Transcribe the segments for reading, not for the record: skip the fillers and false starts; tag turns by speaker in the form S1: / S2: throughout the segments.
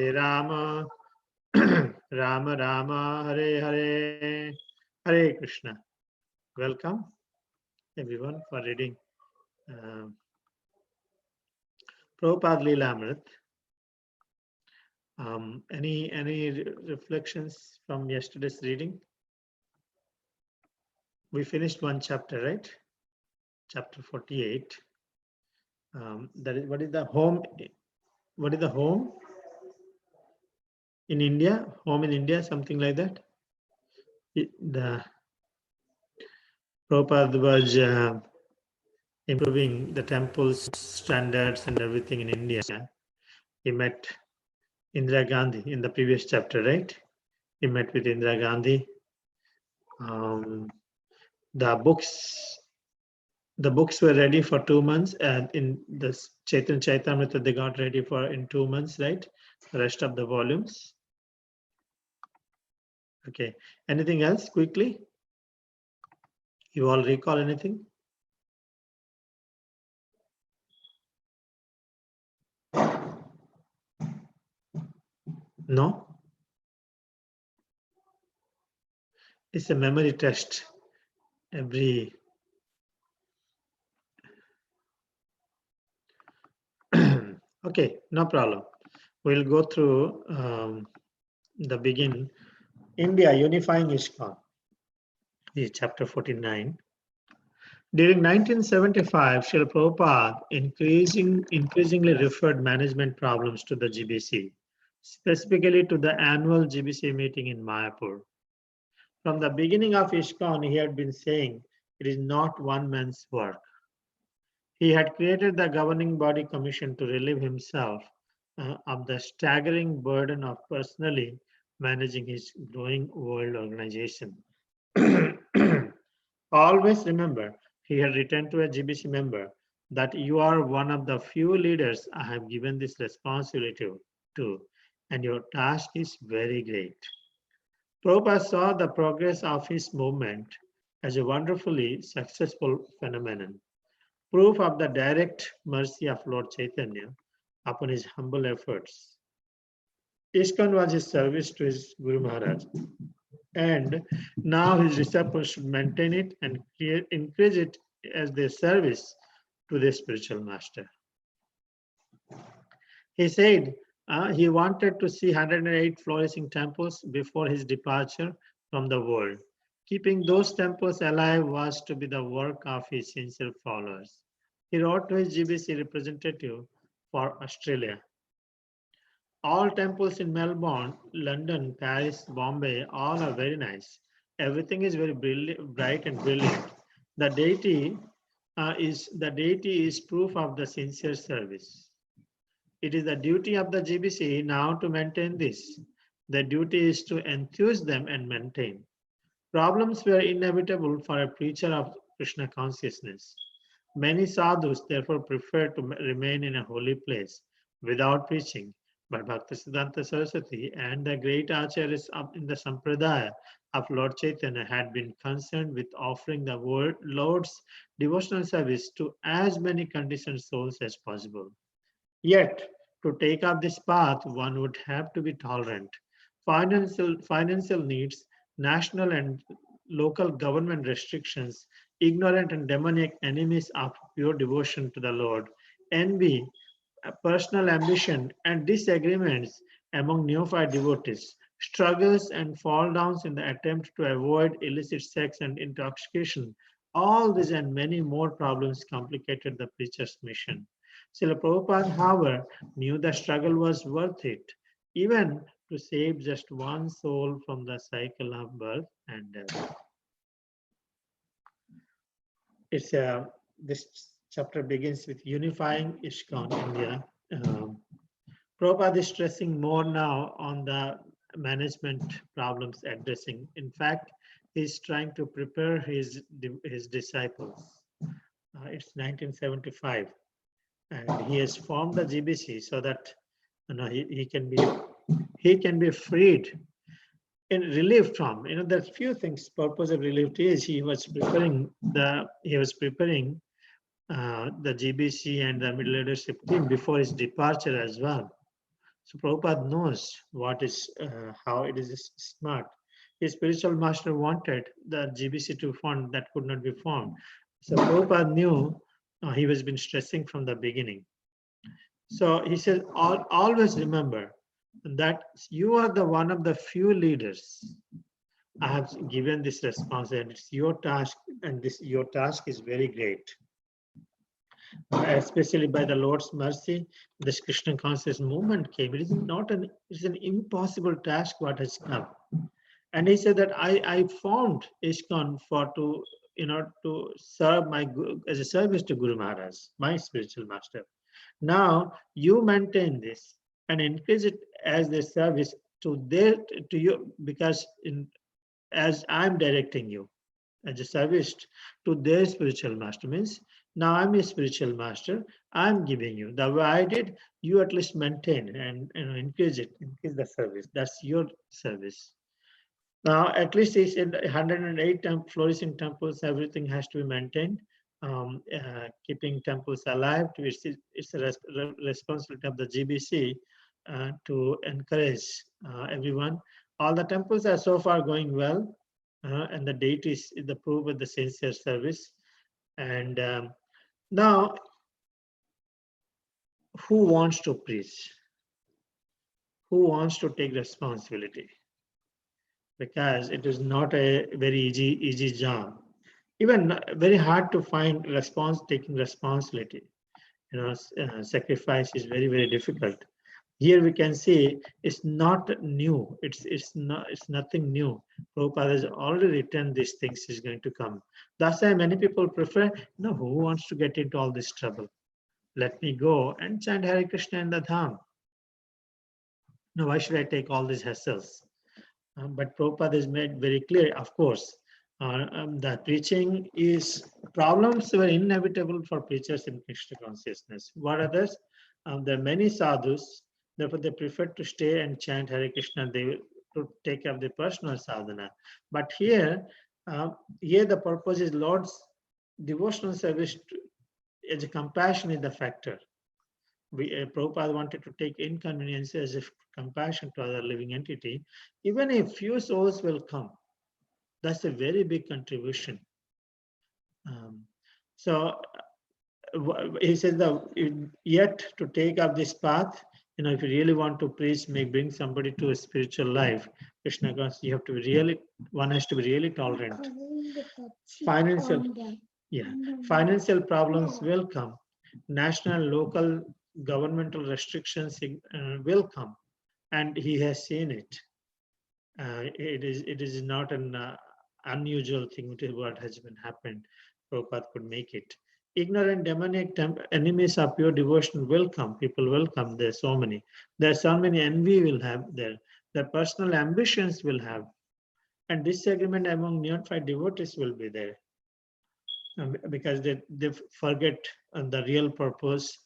S1: Hare Rama, Rama Rama, Hare Hare, Hare Krishna. Welcome everyone for reading Prabhupada Lilamrita. Any reflections from yesterday's reading? We finished one chapter, right? Chapter 48. That is, what is the home? What is the home in India? Home in India, something like that. The Prabhupada was improving the temple's standards and everything in India. He met Indira Gandhi in the previous chapter, right? He met with Indira Gandhi. The books were ready for 2 months, and in the Chaitanya Charitamrita they got ready for in 2 months, right? The rest of the volumes. Okay. Anything else quickly? You all recall anything? No? It's a memory test. Okay, no problem. We'll go through the begin. India unifying ISKCON. This is chapter 49. During 1975, Srila Prabhupada increasingly referred management problems to the GBC, specifically to the annual GBC meeting in Mayapur. From the beginning of ISKCON, he had been saying it is not one man's work. He had created the governing body commission to relieve himself of the staggering burden of personally managing his growing world organization. Always remember, he had written to a GBC member that you are one of the few leaders I have given this responsibility to, and your task is very great. Prabhupada saw the progress of his movement as a wonderfully successful phenomenon, proof of the direct mercy of Lord Chaitanya upon his humble efforts. ISKCON was his service to his Guru Maharaj, and now his disciples should maintain it and increase it as their service to their spiritual master. He said he wanted to see 108 flourishing temples before his departure from the world. Keeping those temples alive was to be the work of his sincere followers. He wrote to his GBC representative for Australia. All temples in Melbourne, London, Paris, Bombay, all are very nice. Everything is very bright and brilliant. The deity is proof of the sincere service. It is the duty of the GBC now to maintain this. The duty is to enthuse them and maintain. Problems were inevitable for a preacher of Krishna consciousness. Many sadhus therefore preferred to remain in a holy place without preaching. But Bhaktisiddhanta Saraswati and the great acharyas in the Sampradaya of Lord Chaitanya had been concerned with offering the Lord's devotional service to as many conditioned souls as possible. Yet, to take up this path, one would have to be tolerant. Financial needs, national and local government restrictions, ignorant and demonic enemies of pure devotion to the Lord, envy, personal ambition, and disagreements among neophyte devotees, struggles and fall downs in the attempt to avoid illicit sex and intoxication, all these and many more problems complicated the preacher's mission. Srila Prabhupada, however, knew the struggle was worth it, even to save just one soul from the cycle of birth and death. This chapter begins with unifying ISKCON India. Prabhupada is stressing more now on the management problems addressing. In fact, he's trying to prepare his disciples. It's 1975, and he has formed the GBC so that he can be freed and relieved from. There's few things. Purpose of relief is he was preparing the GBC and the middle leadership team before his departure as well. So Prabhupada knows how it is smart. His spiritual master wanted the GBC to form that could not be formed. So Prabhupada knew he was been stressing from the beginning. So he said, always remember that you are the one of the few leaders I have given this responsibility. It's your task, and your task is very great. Especially by the Lord's mercy, this Krishna conscious movement came. It's an impossible task what has come. And he said that I formed ISKCON to serve as a service to Guru Maharaj, my spiritual master. Now you maintain this and increase it as the service to you, because as I'm directing you as a service to their spiritual master, means now I'm a spiritual master, I'm giving you the way I did, you at least maintain and increase the service. That's your service. Now at least it's in 108 flourishing temples, everything has to be maintained. Keeping temples alive, it's a responsibility of the GBC to encourage everyone. All the temples are so far going well, and the date is the proof of the sincere service. And now, who wants to preach? Who wants to take responsibility? Because it is not a very easy job. Even very hard to find taking responsibility. Sacrifice is very difficult. Here we can see it's not new. It's nothing new. Prabhupada has already written these things is going to come. That's why many people prefer, who wants to get into all this trouble? Let me go and chant Hare Krishna in the Dham. No, why should I take all these hassles? But Prabhupada has made very clear, of course, that preaching problems were inevitable for preachers in Krishna consciousness. What others? There are many sadhus, therefore they prefer to stay and chant Hare Krishna, to take up the personal sadhana. But here the purpose is Lord's devotional service as a compassion is the factor. Prabhupada wanted to take inconvenience as a compassion to other living entity. Even a few souls will come. That's a very big contribution. So he says that yet to take up this path, if you really want to preach, bring somebody to a spiritual life, Krishna consciousness, one has to be really tolerant. Financial problems will come. National, local, governmental restrictions will come, and he has seen it. It is not an unusual thing. It is what has been happened. Prabhupada could make it. Ignorant, demonic enemies of pure devotion will come. People will come. There's so many. There's so many envy will have there. Their personal ambitions will have, and disagreement among neophyte devotees will be there. Because they forget the real purpose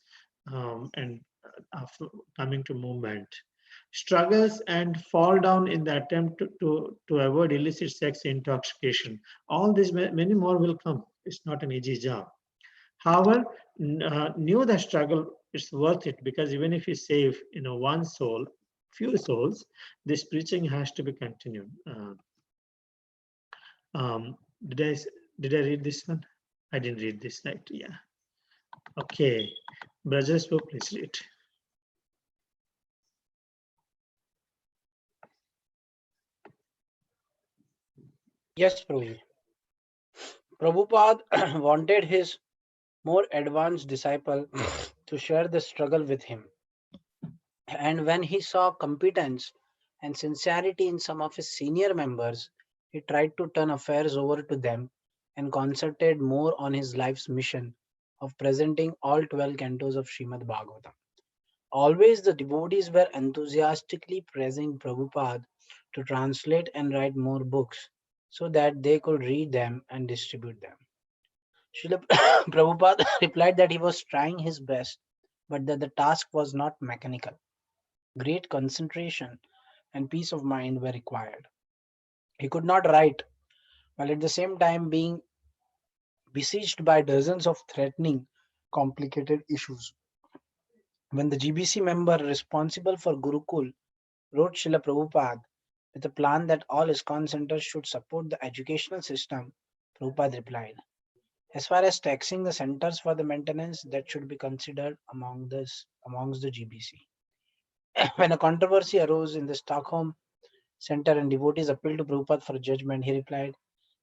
S1: and of coming to movement. Struggles and fall down in the attempt to avoid illicit sex intoxication. All these, many more will come. It's not an easy job. However, knew the struggle is worth it, because even if you save one soul, few souls, this preaching has to be continued. Did I read this one? I didn't read this, right? Yeah. Okay. Brothers, please read.
S2: Yes, Prabhu. Prabhupada wanted his more advanced disciple to share the struggle with him. And when he saw competence and sincerity in some of his senior members, he tried to turn affairs over to them and concentrated more on his life's mission of presenting all 12 cantos of Srimad Bhagavatam. Always the devotees were enthusiastically praising Prabhupada to translate and write more books so that they could read them and distribute them. Srila Prabhupada replied that he was trying his best, but that the task was not mechanical. Great concentration and peace of mind were required. He could not write while at the same time being besieged by dozens of threatening, complicated issues. When the GBC member responsible for Gurukul wrote Srila Prabhupada with a plan that all ISKCON centers should support the educational system, Prabhupada replied, as far as taxing the centers for the maintenance, that should be considered amongst the GBC. When a controversy arose in the Stockholm center and devotees appealed to Prabhupada for judgment, he replied,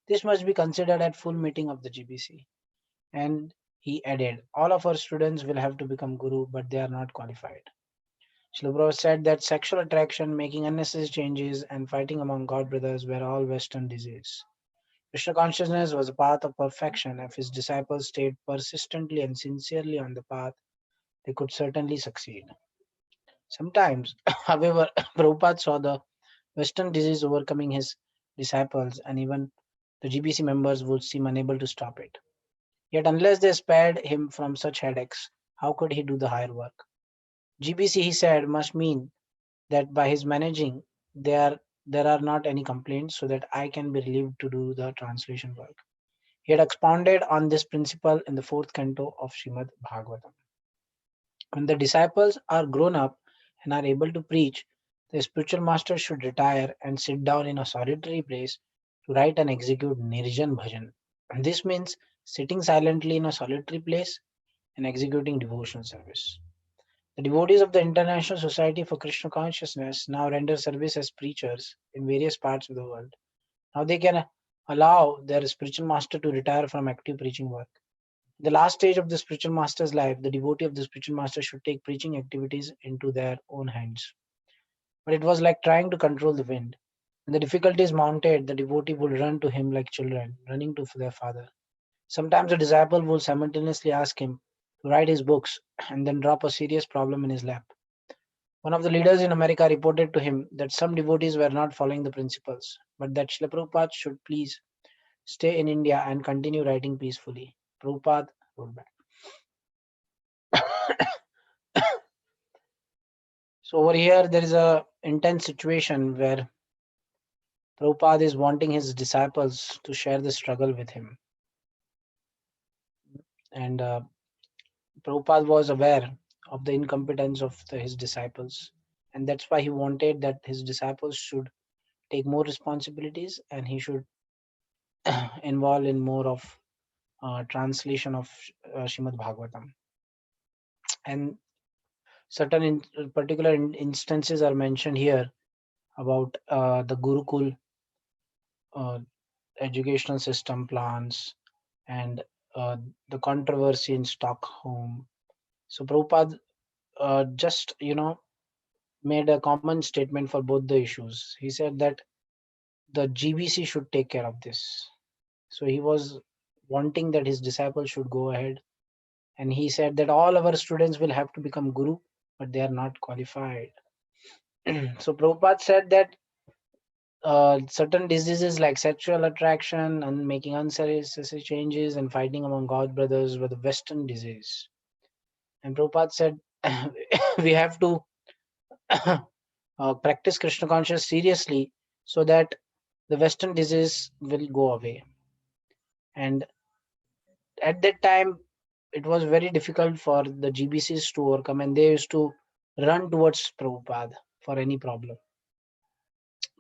S2: this must be considered at full meeting of the GBC. And he added, all of our students will have to become guru, but they are not qualified. Srila Prabhupada said that sexual attraction, making unnecessary changes, and fighting among god brothers were all Western disease. Krishna consciousness was a path of perfection. If his disciples stayed persistently and sincerely on the path, they could certainly succeed. Sometimes, however, Prabhupada saw the Western disease overcoming his disciples, and even the GBC members would seem unable to stop it. Yet, unless they spared him from such headaches, how could he do the higher work? GBC, he said, must mean that by his managing, there are not any complaints, so that I can be relieved to do the translation work. He had expounded on this principle in the fourth canto of Srimad Bhagavatam. When the disciples are grown up and are able to preach, the spiritual master should retire and sit down in a solitary place to write and execute Nirjan Bhajan. And this means sitting silently in a solitary place and executing devotional service. The devotees of the International Society for Krishna Consciousness now render service as preachers in various parts of the world. Now they can allow their spiritual master to retire from active preaching work. The last stage of the spiritual master's life, the devotee of the spiritual master should take preaching activities into their own hands. But it was like trying to control the wind. When the difficulties mounted, the devotee would run to him like children, running to their father. Sometimes a disciple will simultaneously ask him to write his books and then drop a serious problem in his lap. One of the leaders in America reported to him that some devotees were not following the principles, but that Srila Prabhupada should please stay in India and continue writing peacefully. Prabhupada wrote back. So over here, there is a intense situation where Prabhupada is wanting his disciples to share the struggle with him. And Prabhupada was aware of the incompetence of his disciples. And that's why he wanted that his disciples should take more responsibilities and he should involve in more of translation of Shrimad Bhagavatam. And certain particular instances are mentioned here about the Gurukul uh, educational system plans and uh, the controversy in Stockholm. So Prabhupada just made a common statement for both the issues. He said that the GBC should take care of this. So he was wanting that his disciples should go ahead, and he said that all our students will have to become guru, but they are not qualified. So Prabhupada said that certain diseases like sexual attraction and making unnecessary changes and fighting among god brothers were the Western disease. And Prabhupada said we have to practice Krishna consciousness seriously so that the Western disease will go away. And at that time, it was very difficult for the GBCs to overcome, and they used to run towards Prabhupada for any problem.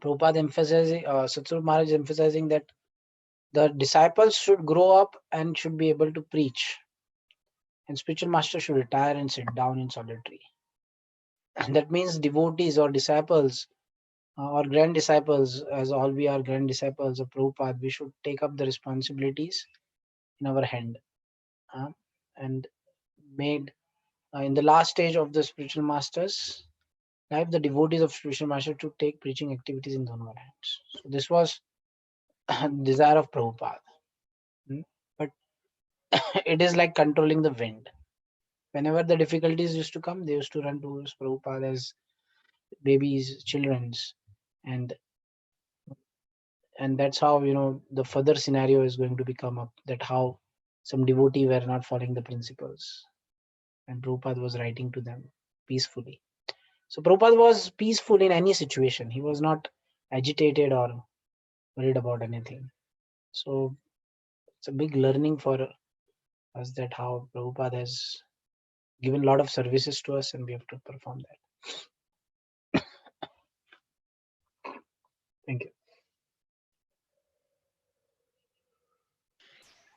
S2: Prabhupada emphasizing, Satsuru Maharaj emphasizing that the disciples should grow up and should be able to preach, and spiritual master should retire and sit down in solitary. And that means devotees or disciples or grand disciples, as all we are grand disciples of Prabhupada, we should take up the responsibilities in our hand uh, and made in the last stage of the spiritual masters life, the devotees of spiritual master to take preaching activities in their own hands. So this was desire of Prabhupada. Hmm. But it is like controlling the wind. Whenever the difficulties used to come, they used to run towards Prabhupada as babies, children's, and that's how the further scenario is going to become up. That how some devotee were not following the principles, and Prabhupada was writing to them peacefully. So Prabhupada was peaceful in any situation. He was not agitated or worried about anything. So it's a big learning for us that how Prabhupada has given a lot of services to us, and we have to perform that. Thank you.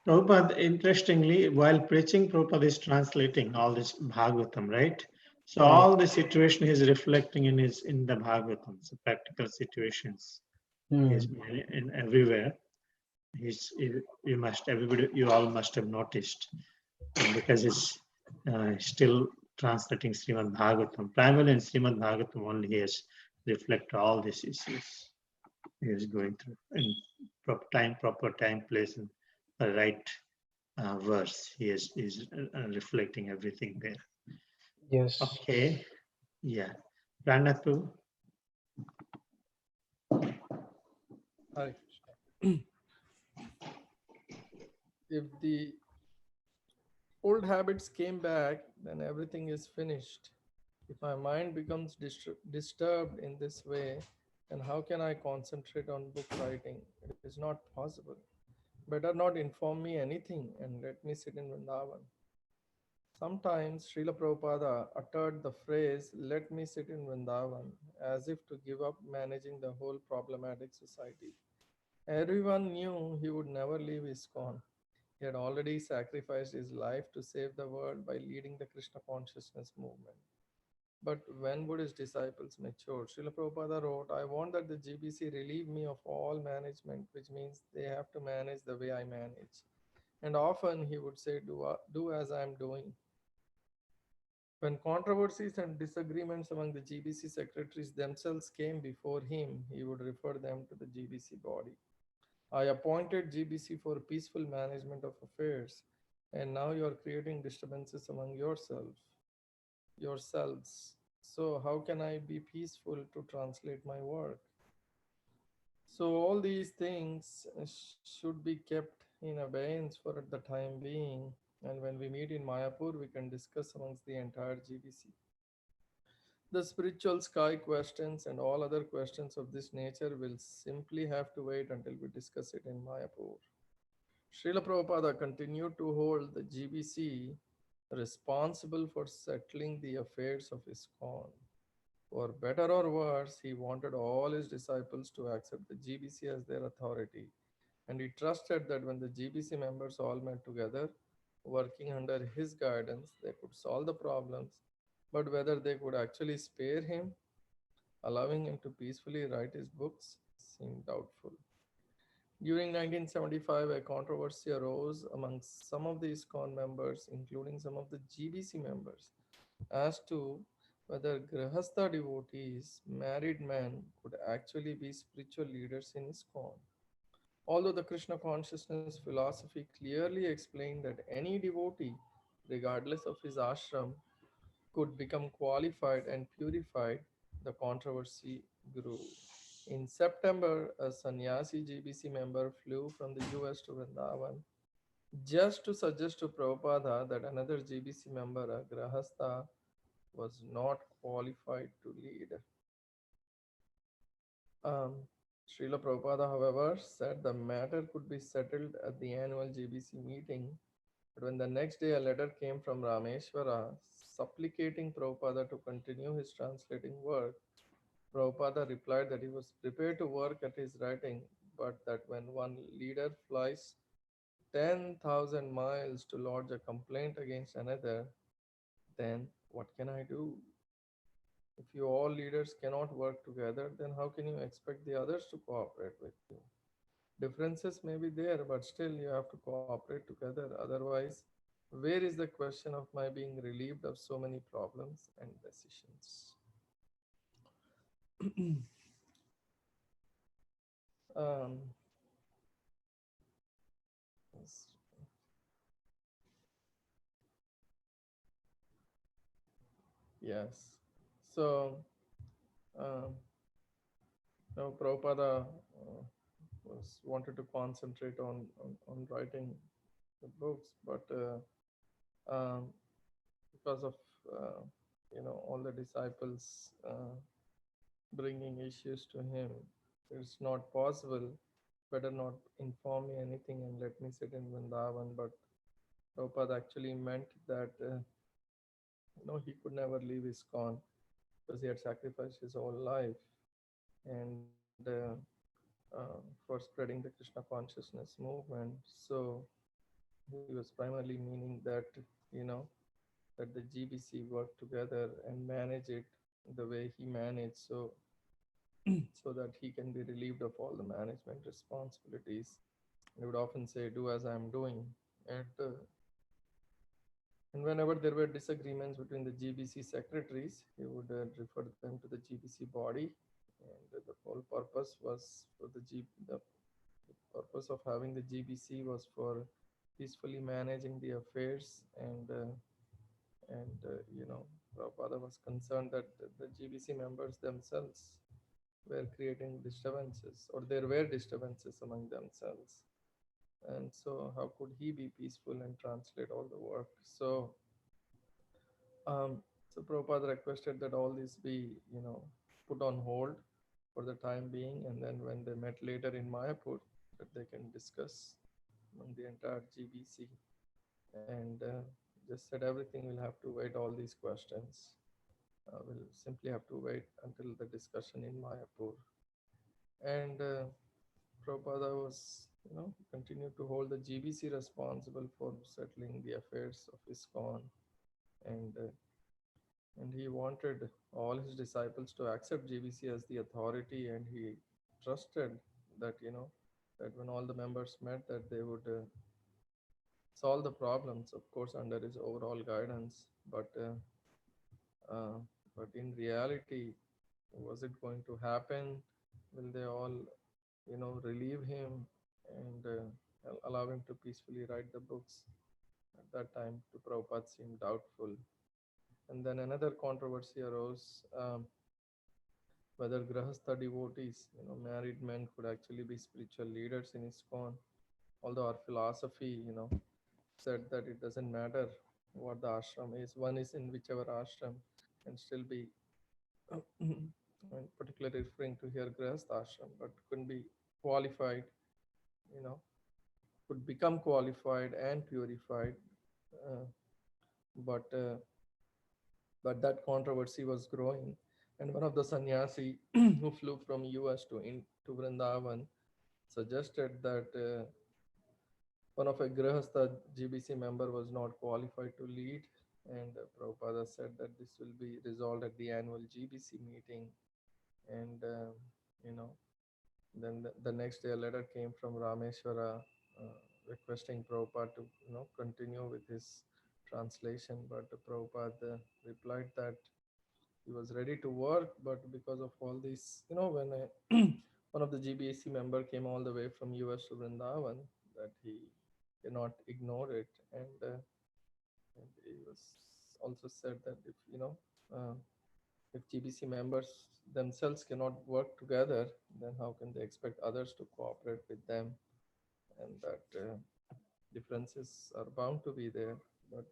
S1: Prabhupada, interestingly, while preaching, Prabhupada is translating all this Bhagavatam, right? So
S2: Right.
S1: all the situation he's reflecting in the Bhagavatam, so practical situations.
S2: Hmm.
S1: He's in everywhere. You all must have noticed, because he's still translating Srimad Bhagavatam. Primarily in Srimad Bhagavatam only he has reflect all these issues he is going through in proper time, place, and the right verse. He is reflecting everything there.
S2: Yes.
S1: Okay, yeah. Pranatu,
S3: Hare If the old habits came back, then everything is finished. If my mind becomes disturbed in this way, then how can I concentrate on book writing? It is not possible. Better not inform me anything and let me sit in Vrindavan. Sometimes Srila Prabhupada uttered the phrase, let me sit in Vrindavan, as if to give up managing the whole problematic society. Everyone knew he would never leave ISKCON. He had already sacrificed his life to save the world by leading the Krishna consciousness movement. But when would his disciples mature? Srila Prabhupada wrote, I want that the GBC relieve me of all management, which means they have to manage the way I manage. And often he would say, do as I am doing. When controversies and disagreements among the GBC secretaries themselves came before him, he would refer them to the GBC body. I appointed GBC for peaceful management of affairs, and now you are creating disturbances among yourselves. So how can I be peaceful to translate my work? So all these things should be kept in abeyance for the time being. And when we meet in Mayapur, we can discuss amongst the entire GBC. The spiritual sky questions and all other questions of this nature will simply have to wait until we discuss it in Mayapur. Srila Prabhupada continued to hold the GBC responsible for settling the affairs of ISKCON. For better or worse, he wanted all his disciples to accept the GBC as their authority, and he trusted that when the GBC members all met together, working under his guidance, they could solve the problems. But whether they could actually spare him, allowing him to peacefully write his books, seemed doubtful. During 1975, a controversy arose among some of the ISKCON members, including some of the GBC members, as to whether Grihastha devotees, married men, could actually be spiritual leaders in ISKCON. Although the Krishna consciousness philosophy clearly explained that any devotee, regardless of his ashram, could become qualified and purified, the controversy grew. In September, a sannyasi GBC member flew from the US to Vrindavan just to suggest to Prabhupada that another GBC member, a Grahastha, was not qualified to lead. Srila Prabhupada, however, said the matter could be settled at the annual GBC meeting. But when the next day a letter came from Rameshwara supplicating Prabhupada to continue his translating work, Prabhupada replied that he was prepared to work at his writing, but that when one leader flies 10,000 miles to lodge a complaint against another, then what can I do? If you all leaders cannot work together, then how can you expect the others to cooperate with you? Differences may be there, but still you have to cooperate together. Otherwise, where is the question of my being relieved of so many problems and decisions? um, yes. Yes. So, um, now Prabhupada was wanted to concentrate on writing the books, but because of uh, all the disciples bringing issues to him, it's not possible. Better not inform me anything and let me sit in Vrindavan. But Prabhupada actually meant that he could never leave ISKCON because he had sacrificed his whole life and for spreading the Krishna consciousness movement. So he was primarily meaning that you know that the GBC work together and manage it the way he managed, so that he can be relieved of all the management responsibilities. He would often say, "Do as I'm doing," and whenever there were disagreements between the GBC secretaries, he would refer them to the GBC body, and the whole purpose was for the purpose of having the GBC was for peacefully managing the affairs, and Prabhupada was concerned that the GBC members themselves were creating disturbances, or there were disturbances among themselves. And so, how could he be peaceful and translate all the work? So Prabhupada requested that all this be, put on hold for the time being, and then when they met later in Mayapur, that they can discuss among the entire GBC, and just said everything will have to wait. All these questions will simply have to wait until the discussion in Mayapur, and Prabhupada was, continued to hold the GBC responsible for settling the affairs of ISKCON, and he wanted all his disciples to accept GBC as the authority, and he trusted that that when all the members met, that they would solve the problems, of course, under his overall guidance. Uh, but in reality, was it going to happen? Will they all, relieve him and allow him to peacefully write the books? At that time, to Prabhupada seemed doubtful. And then another controversy arose, whether Grahastha devotees, married men, could actually be spiritual leaders in ISKCON. Although our philosophy, said that it doesn't matter what the ashram is, one is in whichever ashram can still be, and particularly referring to here Grahastha ashram, but couldn't be qualified, you know, could become qualified and purified. Uh, but but that controversy was growing, and one of the sannyasi who flew from US to Vrindavan suggested that one of a Grihastha GBC member was not qualified to lead, and Prabhupada said that this will be resolved at the annual GBC meeting. And you know, then the next day a letter came from Rameshwara requesting Prabhupada to continue with his translation, but Prabhupada replied that he was ready to work, but because of all this, when one of the GBC member came all the way from US to Vrindavan, that he cannot ignore it, and he was also said that uh, if GBC members themselves cannot work together, then how can they expect others to cooperate with them? And that differences are bound to be there, but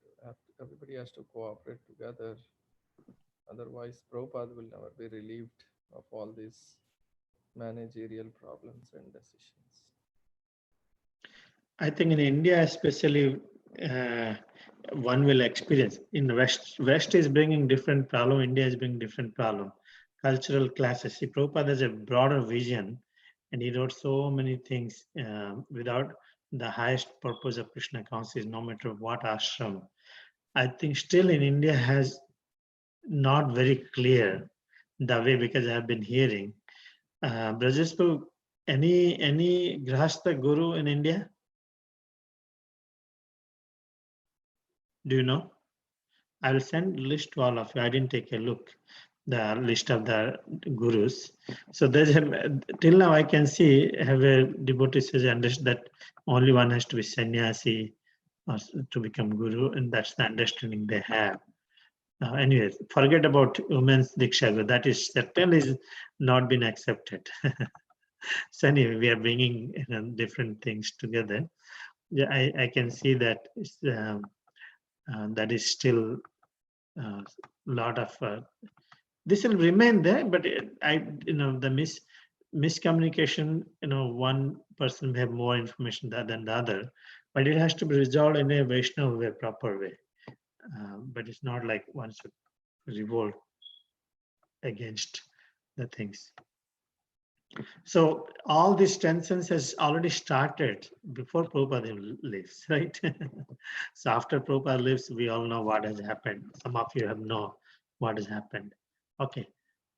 S3: everybody has to cooperate together. Otherwise, Prabhupada will never be relieved of all these managerial problems and decisions.
S1: I think in India, especially, one will experience. In West is bringing different problem. India is bringing different problem. Cultural classes. See, Prabhupada has a broader vision, and he wrote so many things without the highest purpose of Krishna consciousness, no matter what ashram. I think still in India has not very clear the way, because I have been hearing. Brajespu, any Grahastha Guru in India? Do you know? I will send list to all of you. I didn't take a look, the list of the gurus. So there's till now I can see have a devotee says that only one has to be sannyasi or to become guru, and that's the understanding they have. Anyway, forget about women's diksha. That is certainly is not been accepted. So anyway, we are bringing different things together. Yeah, I can see that that is still a lot of this will remain there, but the miscommunication, one person may have more information than the other, but it has to be resolved in a Vaishnava way, proper way. but it's not like one should revolt against the things. So all these tensions has already started before Prabhupada lives, right? So after Prabhupada lives, we all know what has happened. Some of you have know what has happened. Okay,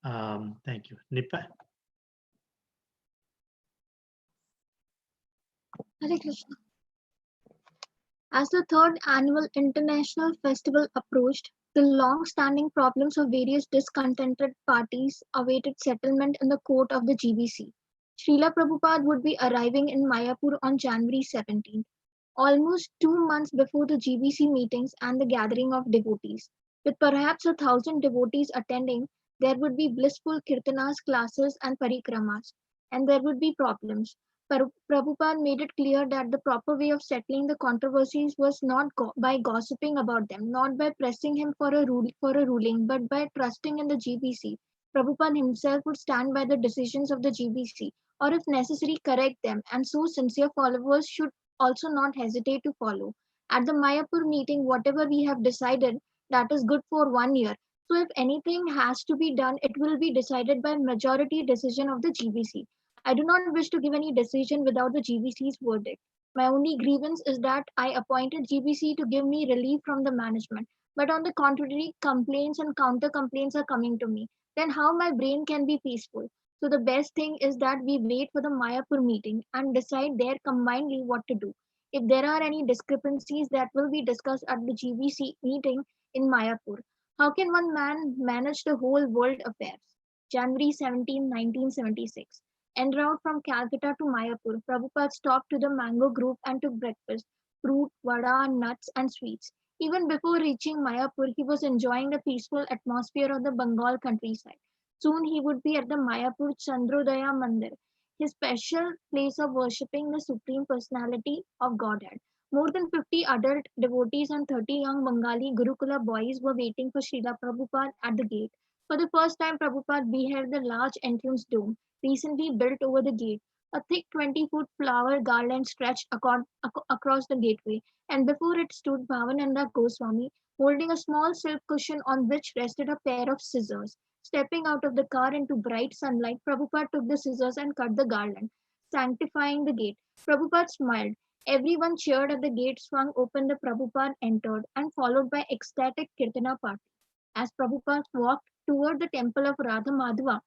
S1: thank you. Nipa?
S4: Hare Krishna. As the third annual international festival approached, the long-standing problems of various discontented parties awaited settlement in the court of the GBC. Srila Prabhupada would be arriving in Mayapur on January 17th, almost 2 months before the GBC meetings and the gathering of devotees. With perhaps 1,000 devotees attending, there would be blissful kirtanas, classes, and parikramas, and there would be problems. Prabhupada made it clear that the proper way of settling the controversies was not by gossiping about them, not by pressing him for a ruling, but by trusting in the GBC. Prabhupada himself would stand by the decisions of the GBC, or if necessary, correct them, and so sincere followers should also not hesitate to follow. At the Mayapur meeting, whatever we have decided, that is good for 1 year. So if anything has to be done, it will be decided by majority decision of the GBC. I do not wish to give any decision without the GBC's verdict. My only grievance is that I appointed GBC to give me relief from the management. But on the contrary, complaints and counter complaints are coming to me. Then how my brain can be peaceful? So the best thing is that we wait for the Mayapur meeting and decide there combinedly what to do. If there are any discrepancies that will be discussed at the GBC meeting in Mayapur, how can one man manage the whole world affairs? January 17, 1976. En route from Calcutta to Mayapur, Prabhupada stopped to the mango grove and took breakfast, fruit, vada, nuts, and sweets. Even before reaching Mayapur, he was enjoying the peaceful atmosphere of the Bengal countryside. Soon he would be at the Mayapur Chandrodaya Mandir, his special place of worshipping the Supreme Personality of Godhead. More than 50 adult devotees and 30 young Bengali Gurukula boys were waiting for Srila Prabhupada at the gate. For the first time, Prabhupada beheld the large entrance dome, recently built over the gate. A thick 20-foot flower garland stretched across the gateway, and before it stood Bhavananda Goswami, holding a small silk cushion on which rested a pair of scissors. Stepping out of the car into bright sunlight, Prabhupada took the scissors and cut the garland, sanctifying the gate. Prabhupada smiled. Everyone cheered at the gate swung open. The Prabhupada entered, and followed by ecstatic Kirtana party. As Prabhupada walked toward the temple of Radha Madhava,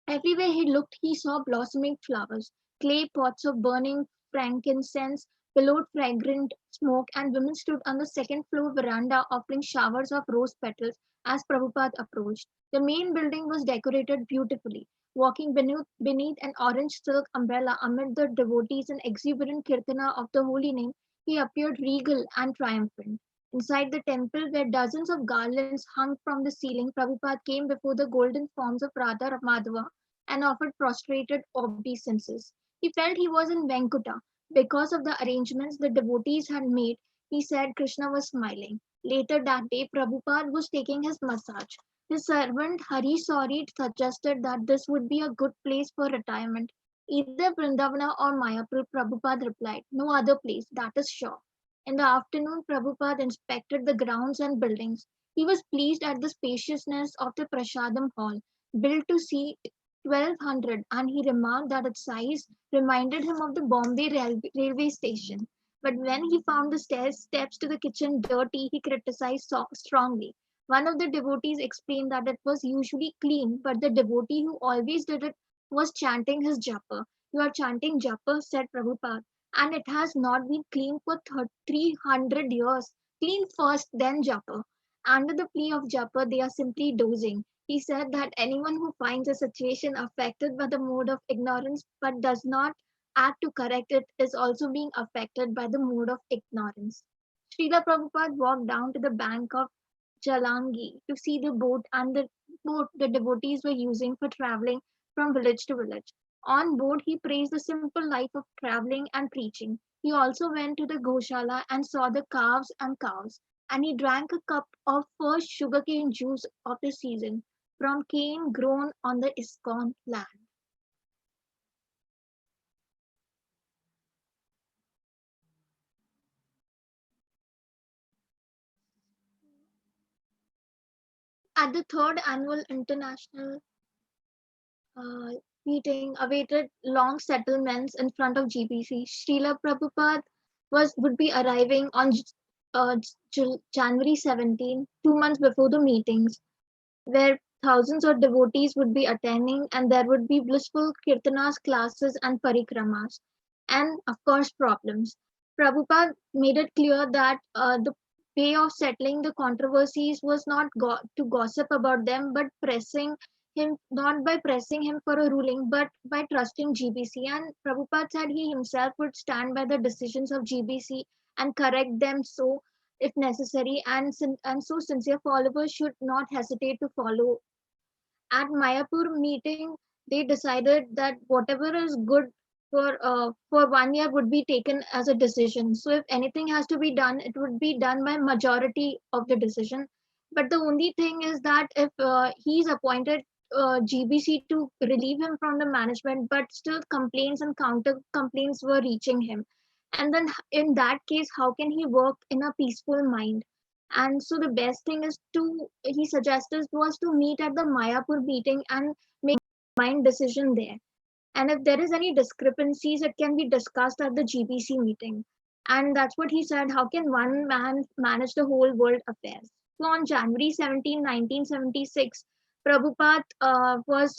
S4: everywhere he looked, he saw blossoming flowers, clay pots of burning frankincense, billowed fragrant smoke, and women stood on the second floor veranda offering showers of rose petals as Prabhupada approached. The main building was decorated beautifully. Walking beneath an orange silk umbrella amid the devotees and exuberant kirtana of the holy name, he appeared regal and triumphant. Inside the temple, where dozens of garlands hung from the ceiling, Prabhupada came before the golden forms of Radha Madhava and offered prostrated obeisances. He felt he was in Venkuta. Because of the arrangements the devotees had made, he said Krishna was smiling. Later that day, Prabhupada was taking his massage. His servant Hari Sauri suggested that this would be a good place for retirement. Either Vrindavana or Mayapur, Prabhupada replied, no other place, that is sure. In the afternoon, Prabhupada inspected the grounds and buildings. He was pleased at the spaciousness of the Prasadam hall, built to seat 1200, and he remarked that its size reminded him of the Bombay railway station. But when he found the steps to the kitchen dirty, he criticized strongly. One of the devotees explained that it was usually clean, but the devotee who always did it was chanting his japa. You are chanting japa, said Prabhupada, and it has not been clean for 300 years. Clean first, then japa. Under the plea of japa, they are simply dozing. He said that anyone who finds a situation affected by the mode of ignorance but does not act to correct it is also being affected by the mode of ignorance. Srila Prabhupada walked down to the bank of Jalangi to see the boat the devotees were using for traveling from village to village. On board, he praised the simple life of traveling and preaching. He also went to the Goshala and saw the calves and cows, and he drank a cup of first sugarcane juice of the season from cane grown on the ISKCON land. At the third annual international uh, meeting awaited long settlements in front of GBC. Srila Prabhupada would be arriving on January 17, 2 months before the meetings, where thousands of devotees would be attending, and there would be blissful kirtanas, classes, and parikramas, and of course problems. Prabhupada made it clear that the way of settling the controversies was not to gossip about them, but pressing him, not by pressing him for a ruling, but by trusting GBC. And Prabhupada said he himself would stand by the decisions of GBC and correct them so if necessary, and so sincere followers should not hesitate to follow. At Mayapur meeting, they decided that whatever is good for 1 year would be taken as a decision. So if anything has to be done, it would be done by majority of the decision. But the only thing is that if he's appointed GBC to relieve him from the management, but still complaints and counter complaints were reaching him. And then in that case, how can he work in a peaceful mind? And so the best thing is to he suggested was to meet at the Mayapur meeting and make mind decision there. And if there is any discrepancies, it can be discussed at the GBC meeting. And that's what he said. How can one man manage the whole world affairs? So on January 17, 1976, Prabhupada was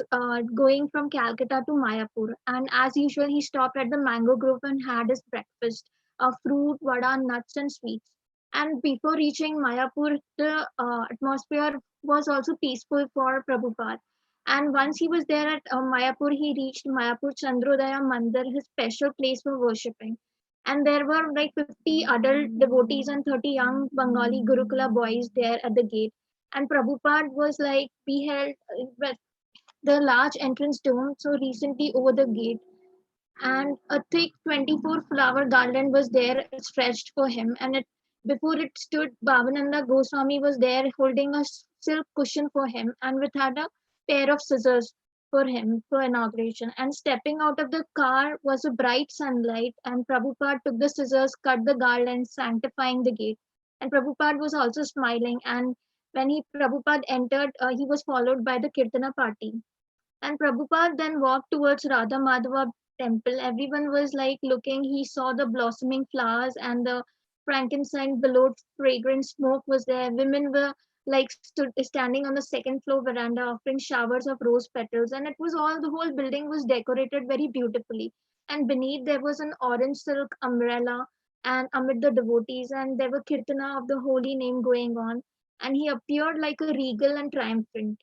S4: going from Calcutta to Mayapur. And as usual, he stopped at the mango grove and had his breakfast of fruit, vada, nuts, and sweets. And before reaching Mayapur, the atmosphere was also peaceful for Prabhupada. And once he was there at Mayapur, he reached Mayapur Chandrodaya Mandir, his special place for worshipping. And there were like 50 adult devotees and 30 young Bengali Gurukula boys there at the gate. And Prabhupada was like beheld with the large entrance dome so recently over the gate, and a thick 24 flower garland was there stretched for him, and before it stood Bhavananda Goswami was there holding a silk cushion for him and with had a pair of scissors for him for inauguration, and stepping out of the car was a bright sunlight, and Prabhupada took the scissors, cut the garland, sanctifying the gate, and Prabhupada was also smiling, and when Prabhupada entered, he was followed by the Kirtana party. And Prabhupada then walked towards Radha Madhava temple. Everyone was like looking. He saw the blossoming flowers and the frankincense below fragrant smoke was there. Women were like standing on the second floor veranda offering showers of rose petals. And it was all, the whole building was decorated very beautifully. And beneath there was an orange silk umbrella and amid the devotees, and there were kirtana of the holy name going on. And he appeared like a regal and triumphant.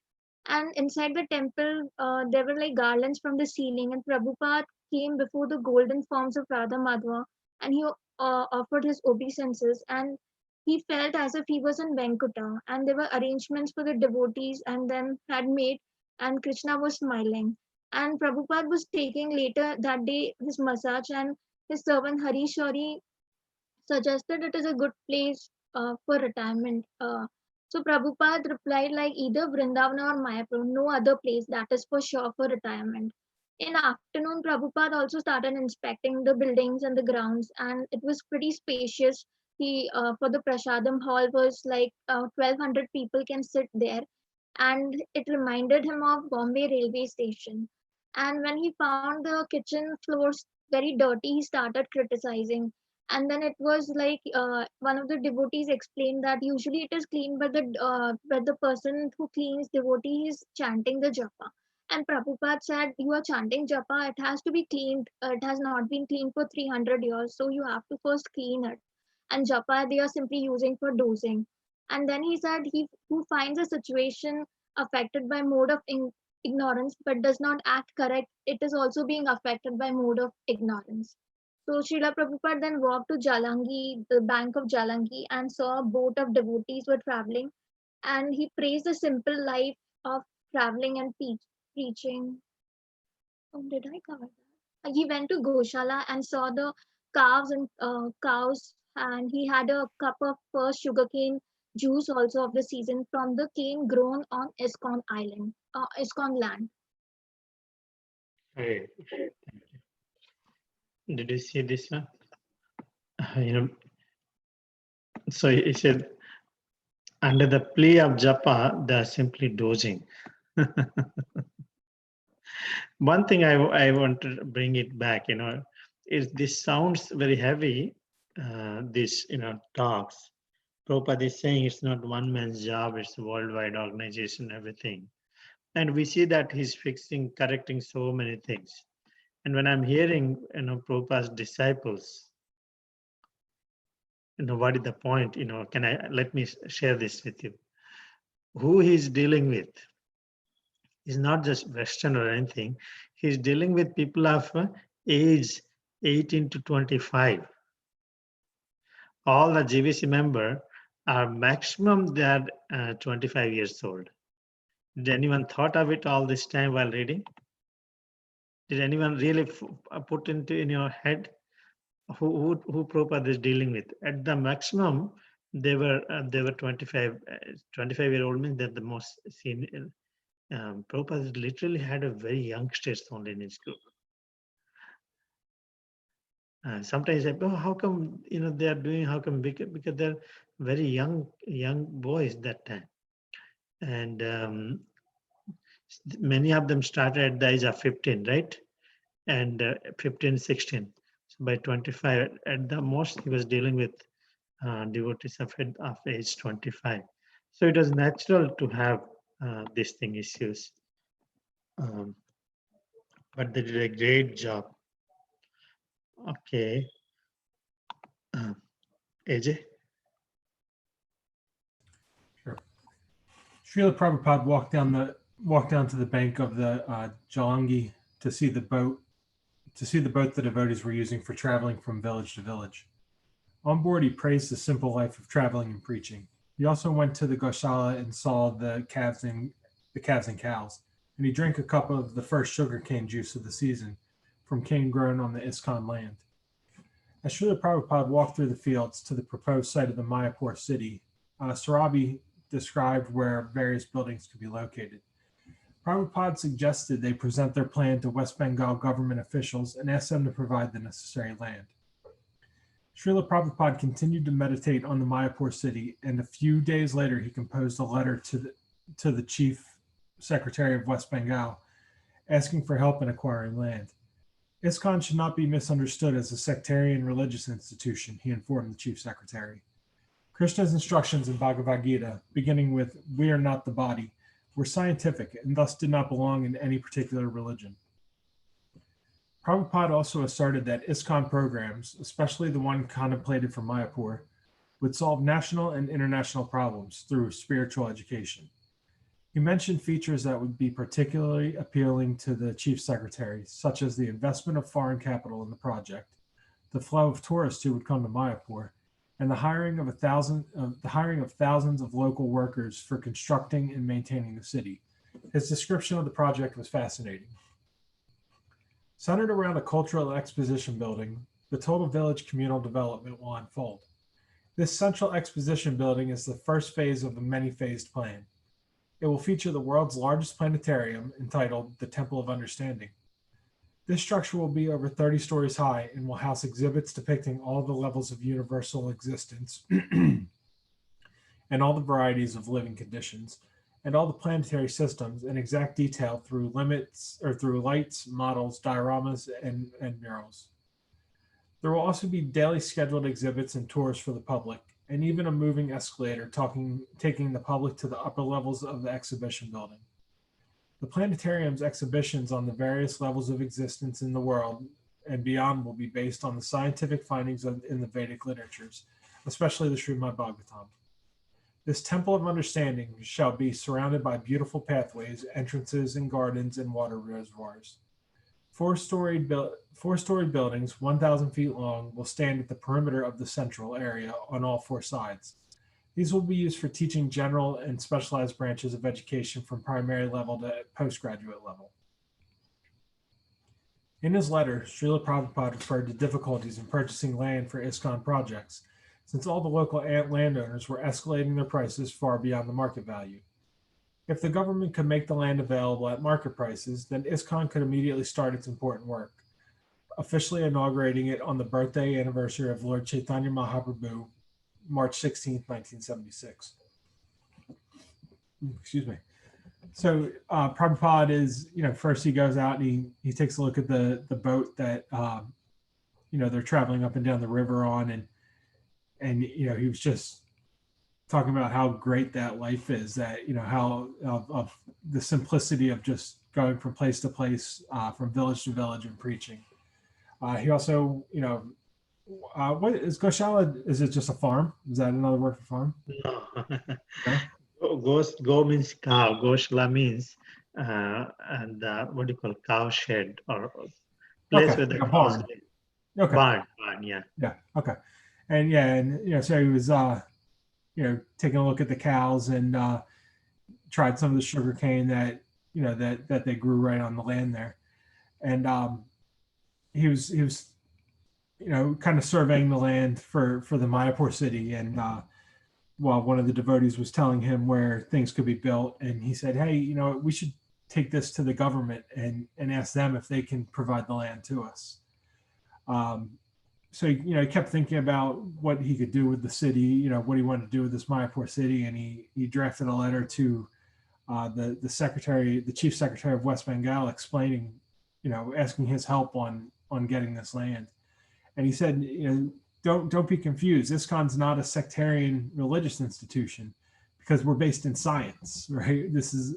S4: And inside the temple, there were like garlands from the ceiling, and Prabhupada came before the golden forms of Radha Madhava, and he offered his obeisances, and he felt as if he was in Venkuta, and there were arrangements for the devotees and then had made, and Krishna was smiling. And Prabhupada was taking later that day his massage, and his servant Harish suggested it is a good place for retirement. So Prabhupada replied like either Vrindavan or Mayapur, no other place that is for sure for retirement. In afternoon, Prabhupada also started inspecting the buildings and the grounds, and it was pretty spacious. He for the Prasadam hall was like 1,200 people can sit there, and it reminded him of Bombay railway station. And when he found the kitchen floors very dirty, he started criticizing. And then it was like one of the devotees explained that usually it is clean, but the person who cleans devotee is chanting the japa. And Prabhupada said, "You are chanting japa. It has to be cleaned. It has not been cleaned for 300 years, so you have to first clean it. And japa they are simply using for dosing." And then he said, "He who finds a situation affected by mode of ignorance but does not act correct, it is also being affected by mode of ignorance." So Srila Prabhupada then walked to Jalangi, the bank of Jalangi, and saw a boat of devotees were traveling, and he praised the simple life of traveling and preaching. Oh, did I cover that? He went to Goshala and saw the calves and cows, and he had a cup of first sugarcane juice also of the season from the cane grown on Iskon land.
S1: Hey, did you see this one? You know, so he said, Under the plea of japa, they are simply dozing. One thing I want to bring it back, is this sounds very heavy, this, talks. Prabhupada is saying it's not one man's job, it's a worldwide organization, everything. And we see that he's correcting so many things. And when I'm hearing, Prabhupada's disciples, what is the point? Let me share this with you. Who he's dealing with is not just Western or anything. He's dealing with people of age 18 to 25. All the GVC member are maximum they are 25 years old. Did anyone thought of it all this time while reading? Did anyone really put into in your head who Prabhupada is dealing with? At the maximum, they were 25. 25-year-old means they're the most senior. Prabhupada literally had a very youngsters only in his group. Sometimes I say, oh, how come they are doing? How come? Because they're very young boys that time, and many of them started at the age of 15, right? And 15, 16. So by 25, at the most, he was dealing with devotees of age 25. So it was natural to have these issues. But they did a great job. Okay. AJ?
S5: Sure. Srila Prabhupada walked down to the bank of the Jalangi to see the boat the devotees were using for traveling from village to village. On board, he praised the simple life of traveling and preaching. He also went to the Goshala and saw the calves and cows, and he drank a cup of the first sugarcane juice of the season from cane grown on the ISKCON land. As Srila Prabhupada walked through the fields to the proposed site of the Mayapur city, Sarabi described where various buildings could be located. Prabhupada suggested they present their plan to West Bengal government officials and ask them to provide the necessary land. Srila Prabhupada continued to meditate on the Mayapur city, and a few days later he composed a letter to the Chief Secretary of West Bengal asking for help in acquiring land. ISKCON should not be misunderstood as a sectarian religious institution, he informed the Chief Secretary. Krishna's instructions in Bhagavad Gita, beginning with, "We are not the body," were scientific and thus did not belong in any particular religion. Prabhupada also asserted that ISKCON programs, especially the one contemplated for Mayapur, would solve national and international problems through spiritual education. He mentioned features that would be particularly appealing to the Chief Secretary, such as the investment of foreign capital in the project, the flow of tourists who would come to Mayapur, and the hiring of thousands of local workers for constructing and maintaining the city. His description of the project was fascinating. Centered around a cultural exposition building, the total village communal development will unfold. This central exposition building is the first phase of a many-phased plan. It will feature the world's largest planetarium entitled the Temple of Understanding. This structure will be over 30 stories high and will house exhibits depicting all the levels of universal existence and all the varieties of living conditions and all the planetary systems in exact detail through lights, models, dioramas, and murals. There will also be daily scheduled exhibits and tours for the public, and even a moving escalator taking the public to the upper levels of the exhibition building. The planetarium's exhibitions on the various levels of existence in the world and beyond will be based on the scientific findings in the Vedic literatures, especially the Srimad Bhagavatam. This temple of understanding shall be surrounded by beautiful pathways, entrances, and gardens and water reservoirs. Four-story buildings, 1,000 feet long, will stand at the perimeter of the central area on all four sides. These will be used for teaching general and specialized branches of education from primary level to postgraduate level. In his letter, Srila Prabhupada referred to difficulties in purchasing land for ISKCON projects, since all the local landowners were escalating their prices far beyond the market value. If the government could make the land available at market prices, then ISKCON could immediately start its important work, officially inaugurating it on the birthday anniversary of Lord Chaitanya Mahaprabhu, March 16, 1976. excuse me. So Prabhupada is, first he goes out and he takes a look at the boat that they're traveling up and down the river on, and he was just talking about how great that life is, that how of the simplicity of just going from place to place, from village to village and preaching. He also, what is Goshala? Is it just a farm? Is that another word for farm?
S1: No.
S5: No?
S1: Go means cow. Goshala means and what do you call cow shed or place
S5: Okay,
S1: where the
S5: like a
S1: cows
S5: barn.
S1: live.
S5: Okay.
S1: Barn, yeah.
S5: Yeah. Okay. And yeah, and so he was taking a look at the cows and tried some of the sugar cane that that they grew right on the land there, and he was kind of surveying the land for the Mayapur city, and while one of the devotees was telling him where things could be built, and he said, hey, we should take this to the government and ask them if they can provide the land to us. So he kept thinking about what he could do with the city, what he wanted to do with this Mayapur city, and he drafted a letter to the chief secretary of West Bengal, explaining, asking his help on getting this land. And he said, don't be confused. ISKCON's not a sectarian religious institution because we're based in science, right? This is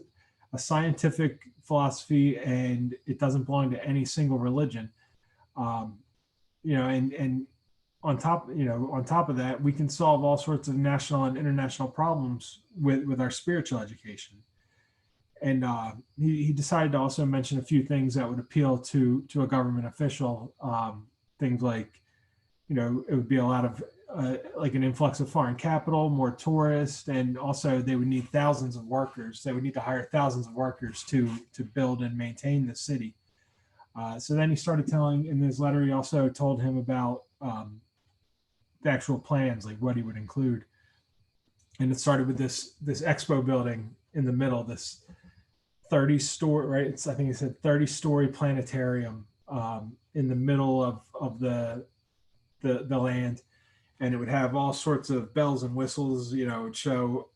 S5: a scientific philosophy, and it doesn't belong to any single religion. And on top of that, we can solve all sorts of national and international problems with our spiritual education. And he decided to also mention a few things that would appeal to a government official. Things like, it would be a lot of like an influx of foreign capital, more tourists, and also they would need thousands of workers. They would need to hire thousands of workers to build and maintain the city. So then he started telling, in his letter, he also told him about the actual plans, like what he would include. And it started with this expo building in the middle, this 30-story, right? I think he said 30-story planetarium in the middle of the land, and it would have all sorts of bells and whistles. It would show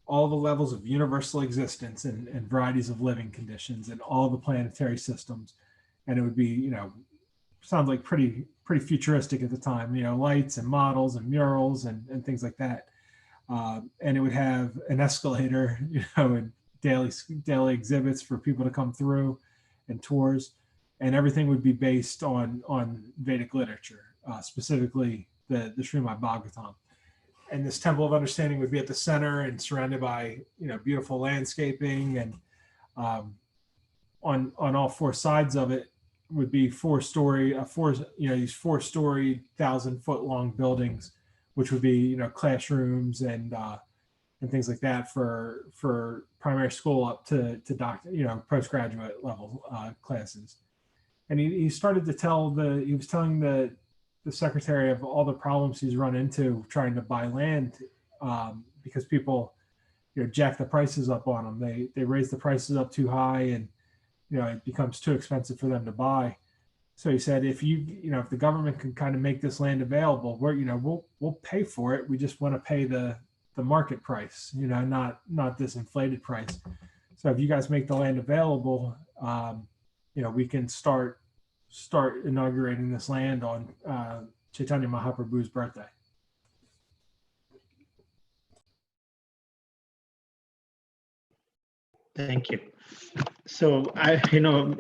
S5: all the levels of universal existence and varieties of living conditions and all the planetary systems, and it would be sounds like pretty futuristic at the time. Lights and models and murals and things like that. And it would have an escalator, and daily exhibits for people to come through, and tours, and everything would be based on Vedic literature, specifically the Srimad Bhagavatam. And this temple of understanding would be at the center and surrounded by beautiful landscaping, and on all four sides of it would be these 4-story 1,000-foot long buildings, which would be classrooms and things like that for primary school up to doctor, postgraduate level classes. And he started to he was telling the secretary of all the problems he's run into trying to buy land, because people jack the prices up on them. They raise the prices up too high, and it becomes too expensive for them to buy. So he said, if if the government can kind of make this land available, we'll pay for it. We just want to pay the market price, not this inflated price. So if you guys make the land available, we can start inaugurating this land on Chaitanya Mahaprabhu's birthday.
S1: Thank you. So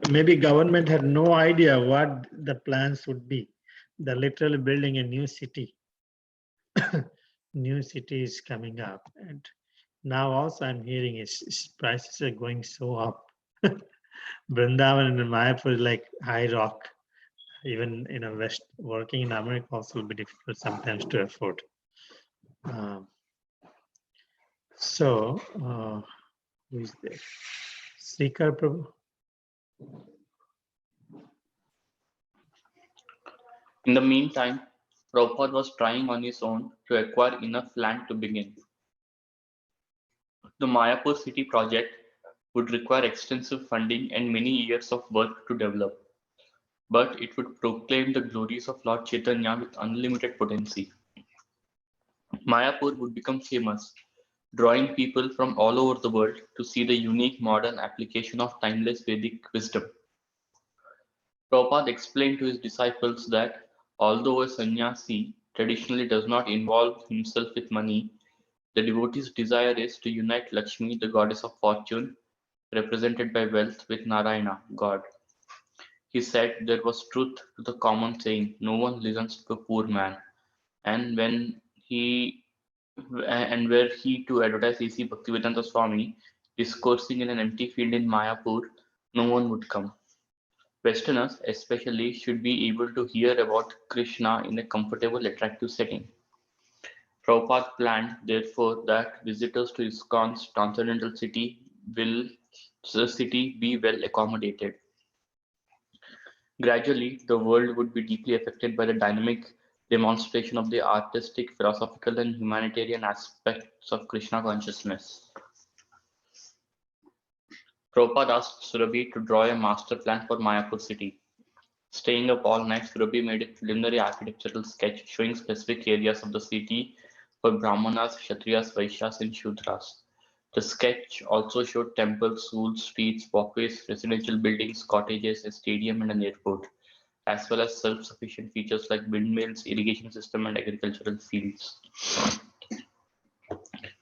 S1: maybe government had no idea what the plans would be. They're literally building a new city. New city is coming up, and now also I'm hearing its prices are going so up. Vrindavan and Mayapur is like high rock. Even West working in America also will be difficult sometimes to afford. Who is there? Srikar Prabhu.
S6: In the meantime, Prabhupada was trying on his own to acquire enough land to begin. The Mayapur city project would require extensive funding and many years of work to develop, but it would proclaim the glories of Lord Chaitanya with unlimited potency. Mayapur would become famous drawing people from all over the world to see the unique modern application of timeless Vedic wisdom. Prabhupada explained to his disciples that although a sannyasi traditionally does not involve himself with money, the devotee's desire is to unite Lakshmi, the goddess of fortune, represented by wealth, with Narayana, God. He said there was truth to the common saying, no one listens to a poor man, and when he and were he to advertise A.C. Bhaktivedanta Swami discoursing in an empty field in Mayapur, no one would come. Westerners, especially, should be able to hear about Krishna in a comfortable, attractive setting. Prabhupada planned, therefore, that visitors to ISKCON's transcendental city be well accommodated. Gradually, the world would be deeply affected by the dynamic demonstration of the artistic, philosophical, and humanitarian aspects of Krishna consciousness. Prabhupada asked Surabhi to draw a master plan for Mayapur city. Staying up all night, Surabhi made a preliminary architectural sketch showing specific areas of the city for Brahmanas, Kshatriyas, Vaishyas, and Shudras. The sketch also showed temples, schools, streets, walkways, residential buildings, cottages, a stadium, and an airport, as well as self-sufficient features like windmills, irrigation system, and agricultural fields.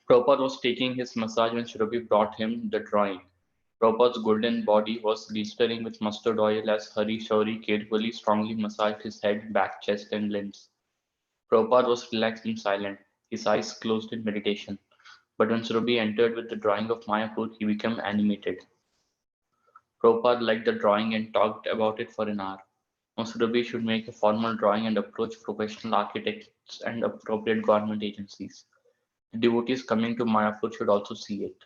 S6: Prabhupada was taking his massage when Surabhi brought him the drawing. Prabhupada's golden body was glistering with mustard oil as Hari Shauri carefully, strongly massaged his head, back, chest, and limbs. Prabhupada was relaxed and silent, his eyes closed in meditation. But when Surabhi entered with the drawing of Mayapur, he became animated. Prabhupada liked the drawing and talked about it for an hour. Now Surabhi should make a formal drawing and approach professional architects and appropriate government agencies. The devotees coming to Mayapur should also see it.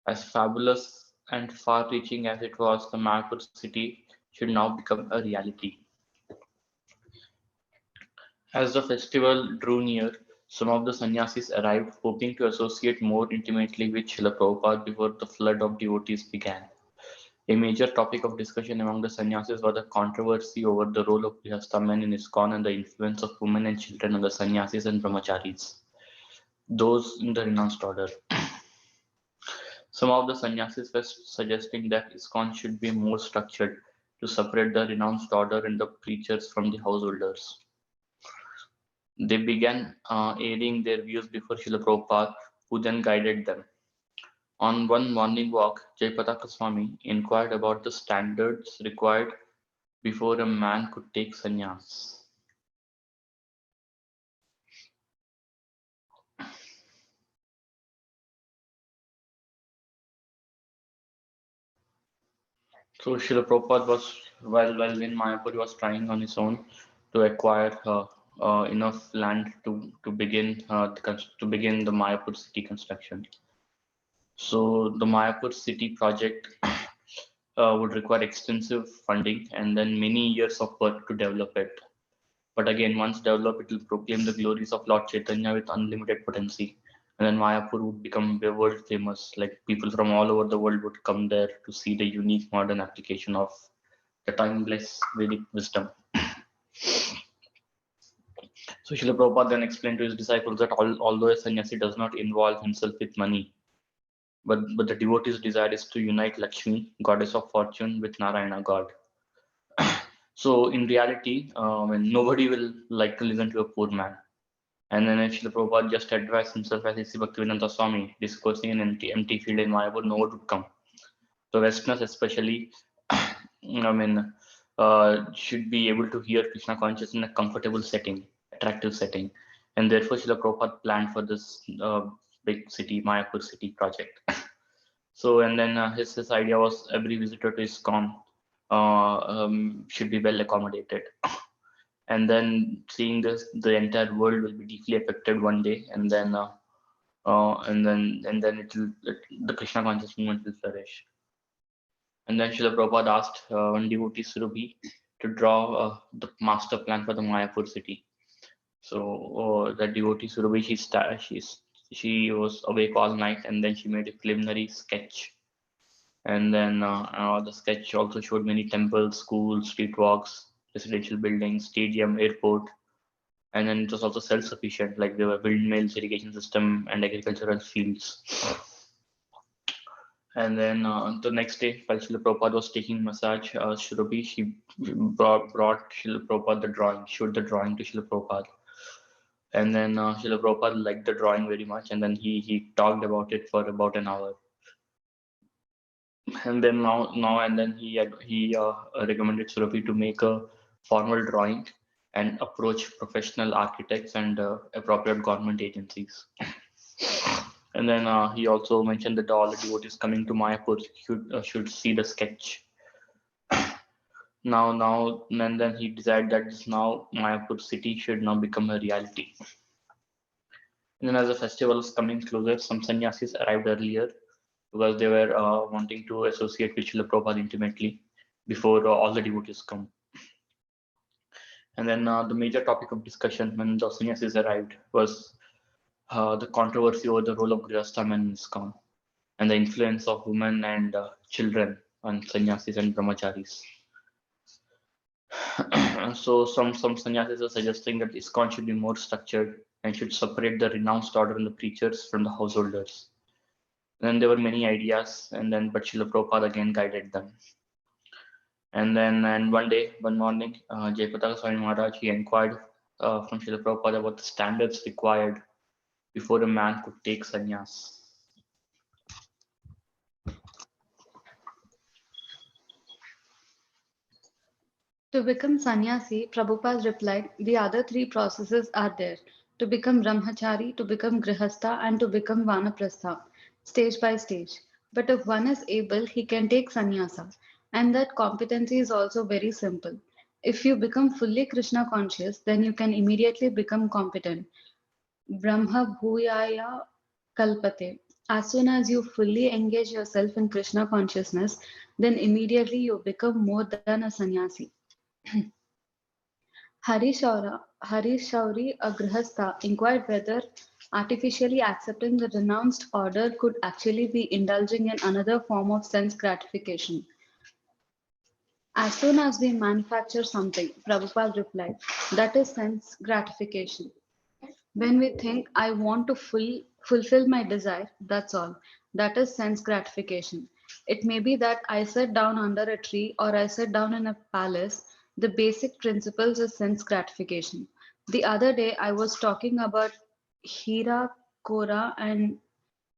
S6: As fabulous and far-reaching as it was, the Mayapur city should now become a reality. As the festival drew near, some of the sannyasis arrived, hoping to associate more intimately with Srila Prabhupada before the flood of devotees began. A major topic of discussion among the sannyasis was the controversy over the role of Grihastha men in ISKCON and the influence of women and children on the sannyasis and brahmacharis, those in the renounced order. Some of the sannyasis were suggesting that ISKCON should be more structured to separate the renounced order and the preachers from the householders. They began airing their views before Srila Prabhupada, who then guided them. On one morning walk, Jayapataka Swami inquired about the standards required before a man could take sannyas. So Srila Prabhupada was, while in Mayapur, he was trying on his own to acquire enough land to begin the Mayapur city construction. So the Mayapur city project would require extensive funding and then many years of work to develop it. But again, once developed, it will proclaim the glories of Lord Chaitanya with unlimited potency. And then Mayapur would become world famous. Like people from all over the world would come there to see the unique modern application of the timeless Vedic wisdom. So Srila Prabhupada then explained to his disciples that although a sannyasi does not involve himself with money, but the devotee's desire is to unite Lakshmi, goddess of fortune, with Narayana, God. So in reality, nobody will like to listen to a poor man. And then Srila Prabhupada just advised himself as A.C. Bhaktivedanta Swami, discoursing in an empty field in Mayapur, no one would come. So Westerners especially, should be able to hear Krishna consciousness in a comfortable setting, attractive setting. And therefore Srila Prabhupada planned for this big city, Mayapur city project. So, and then his idea was every visitor to ISKCON should be well accommodated. And then seeing this, the entire world will be deeply affected one day, and then the Krishna conscious movement will flourish. And then Srila Prabhupada asked one devotee Surabhi to draw the master plan for the Mayapur city. So the devotee Surabhi, she was awake all night, and then she made a preliminary sketch. And then the sketch also showed many temples, schools, street walks, residential buildings, stadium, airport, and then it was also self-sufficient, like there were windmills, irrigation system, and agricultural fields. And then the next day, while Srila Prabhupada was taking massage, Shrubi, she brought Srila Prabhupada the drawing, showed the drawing to Srila Prabhupada. And then Srila Prabhupada liked the drawing very much, and then he talked about it for about an hour. And then now and then he recommended Surabhi to make a formal drawing and approach professional architects and appropriate government agencies. And then he also mentioned that all the devotees coming to Mayapur should see the sketch. Now and then he decided that now Mayapur city should now become a reality. And then as the festival is coming closer, some sannyasis arrived earlier because they were wanting to associate with Srila Prabhupada intimately before all the devotees come. And then the major topic of discussion when the sannyasis arrived was the controversy over the role of Grihastha men in ISKCON and the influence of women and children on sannyasis and brahmacharis. So some sannyasis are suggesting that ISKCON should be more structured and should separate the renounced order and the preachers from the householders. Then there were many ideas, and then but Srila Prabhupada again guided them. And one morning, Jayapataka Swami Maharaj, he inquired from Srila Prabhupada about the standards required before a man could take sannyas.
S7: To become sannyasi, Prabhupada replied, the other three processes are there. To become brahmachari, to become grihastha, and to become vanaprastha, stage by stage. But if one is able, he can take sannyasa. And that competency is also very simple. If you become fully Krishna conscious, then you can immediately become competent. Brahma bhuyaya kalpate. As soon as you fully engage yourself in Krishna consciousness, then immediately you become more than a sannyasi. Harishauri, a grihastha, inquired whether artificially accepting the renounced order could actually be indulging in another form of sense gratification. As soon as we manufacture something, Prabhupada replied, that is sense gratification. When we think, I want to fulfill my desire, that's all. That is sense gratification. It may be that I sit down under a tree or I sit down in a palace. The basic principles is sense gratification. The other day, I was talking about Hira Kora and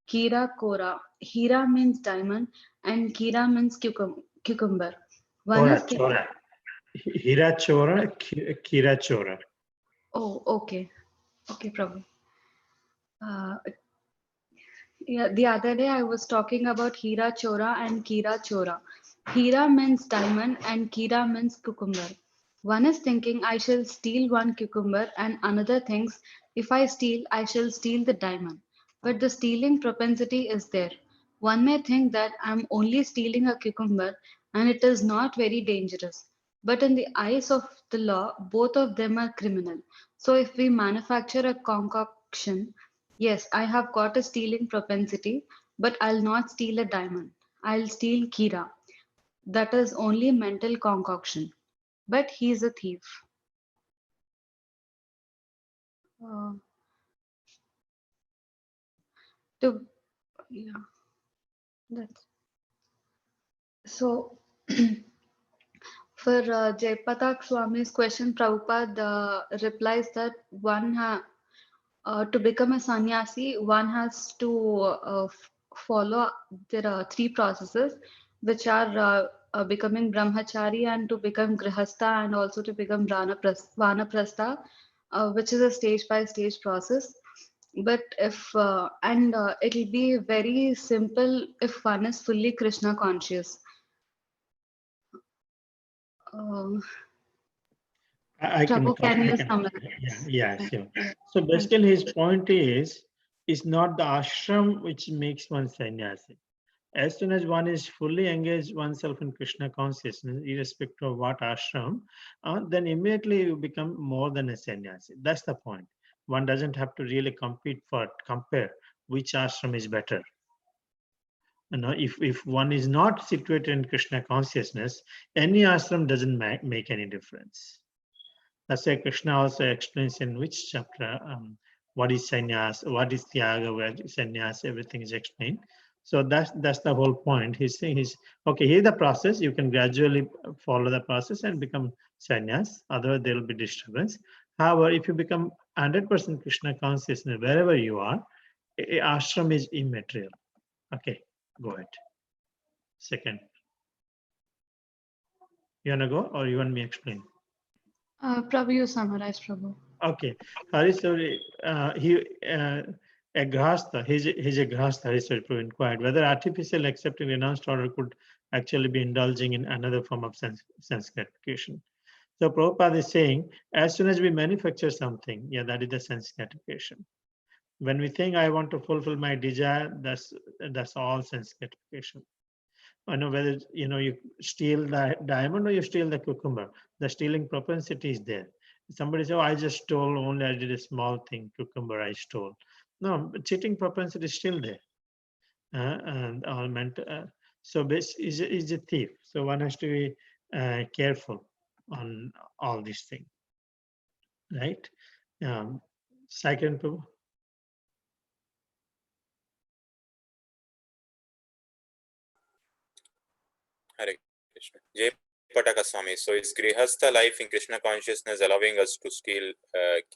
S7: Kira Kora. Hira means diamond and Kira means cucumber. One is
S1: Chora. Hira Chora, Kira Chora.
S7: Oh, okay. Okay, Prabhu. Yeah, the other day I was talking about Hira Chora and Kira Chora. Hira means diamond and Kira means cucumber. One is thinking I shall steal one cucumber and another thinks if I steal, I shall steal the diamond. But the stealing propensity is there. One may think that I'm only stealing a cucumber and it is not very dangerous. But in the eyes of the law, both of them are criminal. So if we manufacture a concoction, yes, I have got a stealing propensity, but I'll not steal a diamond. I'll steal Kira. That is only mental concoction. But he's a thief. Uh, to yeah, that's so. For Jaipatak Swami's question, Prabhupada replies that to become a sannyasi, one has to follow. There are three processes, which are becoming brahmachari and to become grihastha and also to become vanaprastha, which is a stage by stage process. But if it'll be very simple if one is fully Krishna conscious. Um,
S1: I can
S7: Prabhu, can you
S1: yeah,
S7: summarize?
S1: yeah, sure.
S7: Yeah,
S1: So
S7: thank you.
S1: basically his point is not the ashram which makes one sannyasi. As soon as one is fully engaged oneself in Krishna consciousness, irrespective of what ashram, then immediately you become more than a sannyasi. That's the point. One doesn't have to really compare which ashram is better. You know, if one is not situated in Krishna consciousness, any ashram doesn't make any difference. That's why Krishna also explains in which chapter what is sannyas, what is tyaga, where sannyas, everything is explained. So that's the whole point. He's saying okay, here's the process. You can gradually follow the process and become sannyas. Otherwise, there will be disturbance. However, if you become 100% Krishna consciousness wherever you are, ashram is immaterial. Okay, go ahead. Second. You wanna go or you want me to explain?
S7: Prabhu, you summarize, Prabhu.
S1: Okay. Harisuri, a grahastha, he's a grahastha, Harisuri inquired whether artificial accepting renounced order could actually be indulging in another form of sense gratification. So Prabhupada is saying, as soon as we manufacture something, yeah, that is the sense gratification. When we think I want to fulfill my desire, that's all sense gratification. I know whether you steal the diamond or you steal the cucumber. The stealing propensity is there. Somebody say, "Oh, I just stole only. I did a small thing. Cucumber I stole." No, but cheating propensity is still there. And all meant. So this is a thief. So one has to be careful on all these things, right? Second,
S8: Hare Krishna. Jay Pataka Swami. So is Grihastha life in Krishna consciousness allowing us to steal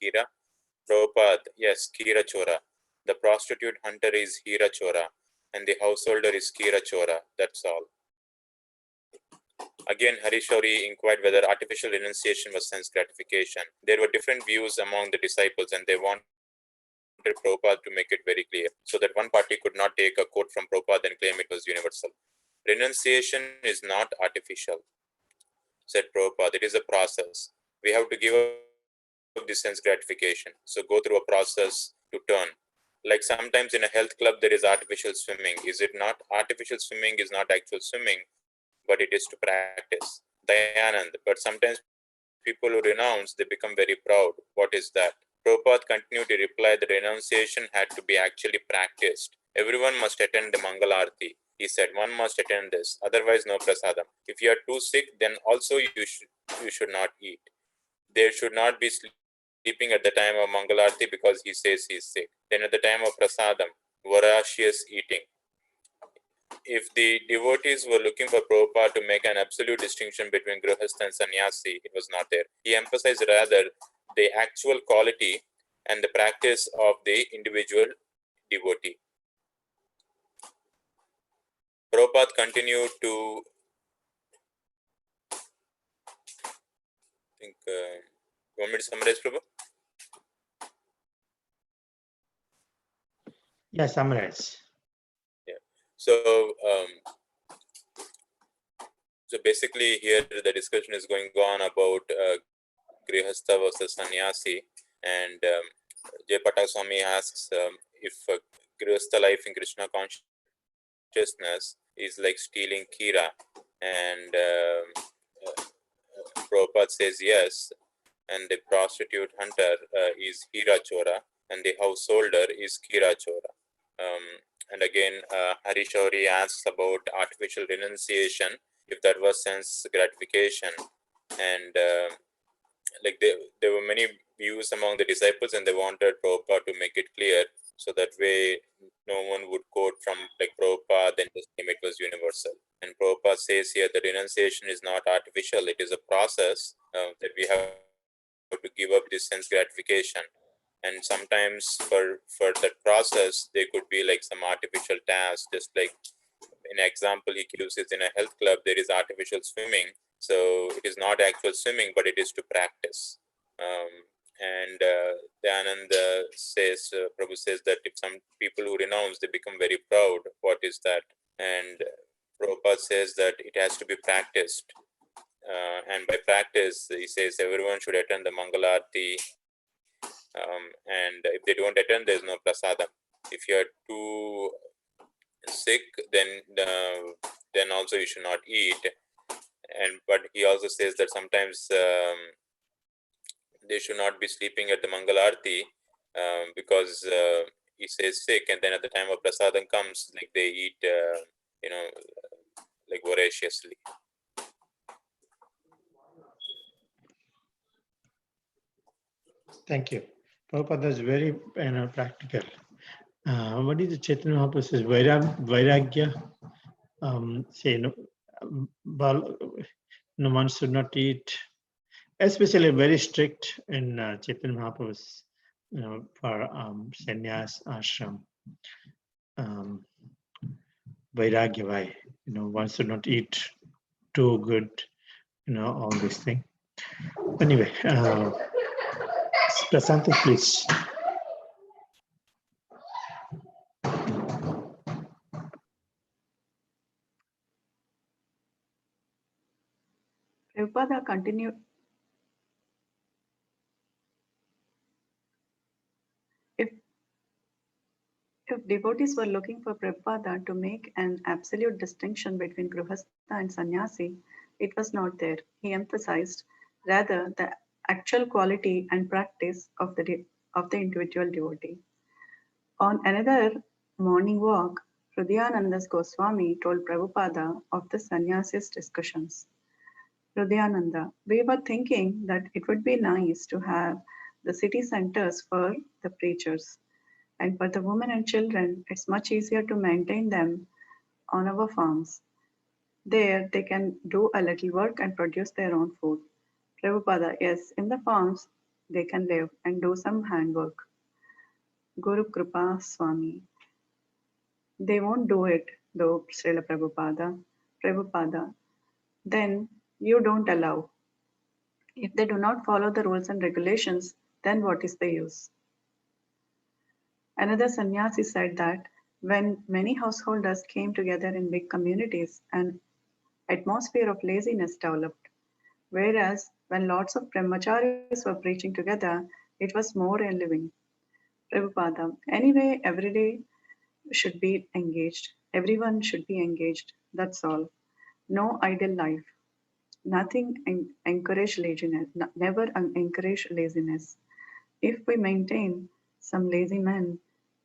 S8: Kira? Prabhupada, yes, Kira Chora. The prostitute hunter is Hira Chora, and the householder is Kira Chora. That's all. Again, Harishauri inquired whether artificial renunciation was sense gratification. There were different views among the disciples, and they wanted Prabhupada to make it very clear so that one party could not take a quote from Prabhupada and claim it was universal. Renunciation is not artificial, said Prabhupada. It is a process. We have to give up the sense gratification. So go through a process to turn. Like sometimes in a health club, there is artificial swimming. Is it not? Artificial swimming is not actual swimming, but it is to practice. Dayanand. But sometimes people who renounce, they become very proud. What is that? Prabhupada continued to reply that renunciation had to be actually practiced. Everyone must attend the Mangal Arati. He said, one must attend this, otherwise no prasadam. If you are too sick, then also you should not eat. There should not be sleeping at the time of Mangal Arati because he says he is sick. Then at the time of prasadam, voracious eating. If the devotees were looking for Prabhupada to make an absolute distinction between Grihastha and Sannyasi, it was not there. He emphasized rather the actual quality and the practice of the individual devotee. Prabhupada continued to think. You want me to summarize, Prabhu?
S1: yeah, summarize.
S8: Yeah. So basically here the discussion is going on about Grihastha versus Sannyasi, and Jay Patak Swami asks if Grihastha life in Krishna consciousness is like stealing Kira, and Prabhupada says yes, and the prostitute hunter is Hira Chora, and the householder is Kira Chora. And again, Harishauri asks about artificial renunciation, if that was sense gratification, and like there were many views among the disciples, and they wanted Prabhupada to make it clear, so that way no one would quote from like Prabhupada and just claim it was universal. And Prabhupada says here that renunciation is not artificial; it is a process that we have to give up this sense gratification. And sometimes for that process, there could be like some artificial tasks, just like an example he gives is in a health club there is artificial swimming, so it is not actual swimming but it is to practice. And Dayanand says, Prabhu says that if some people who renounce, they become very proud. What is that? And Prabhupada says that it has to be practiced, and by practice he says everyone should attend the Mangal Arati, and if they don't attend, there is no prasadam. If you are too sick, then also you should not eat. And but he also says that sometimes they should not be sleeping at the Mangal Arati because he says sick, and then at the time of prasadam comes, like they eat, like voraciously.
S1: Thank you. Prabhupada is very practical. What is the Chaitanya Mahaprabhu says? Vairagya. Say no, no one should not eat. Especially very strict in Chaitanya Mahaprabhu's, for sannyas ashram. Vairagya, why? One should not eat too good. All these things. Anyway, Prasanthi, please.
S9: Prabhupada continued. If devotees were looking for Prabhupada to make an absolute distinction between Grihastha and Sannyasi, it was not there. He emphasized rather the actual quality and practice of the individual devotee. On another morning walk, Hridayananda Goswami told Prabhupada of the sannyasis discussions. Hridayananda, we were thinking that it would be nice to have the city centers for the preachers. And for the women and children, it's much easier to maintain them on our farms. There, they can do a little work and produce their own food. Prabhupada, yes, in the farms, they can live and do some handwork. Guru Kripa Swami, they won't do it, though, Srila Prabhupada. Prabhupada, then you don't allow. If they do not follow the rules and regulations, then what is the use? Another sannyasi said that when many householders came together in big communities, an atmosphere of laziness developed, whereas when lots of brahmacharis were preaching together, it was more enlivening. Prabhupada, anyway, every day should be engaged. Everyone should be engaged. That's all. No idle life. Nothing encourage laziness. Never encourage laziness. If we maintain some lazy men,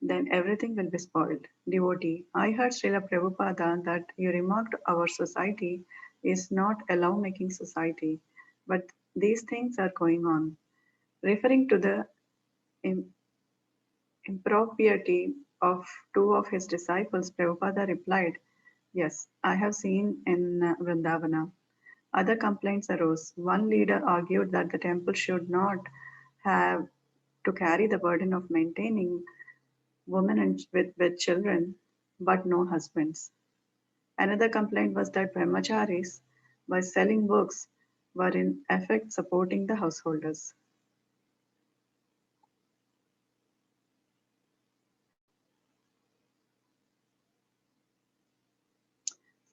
S9: then everything will be spoiled. Devotee, I heard Srila Prabhupada that you remarked our society is not a love-making society, but these things are going on. Referring to the impropriety of two of his disciples, Prabhupada replied, yes, I have seen in Vrindavana. Other complaints arose. One leader argued that the temple should not have to carry the burden of maintaining women and with children, but no husbands. Another complaint was that brahmacharis, by selling books, were in effect supporting the householders.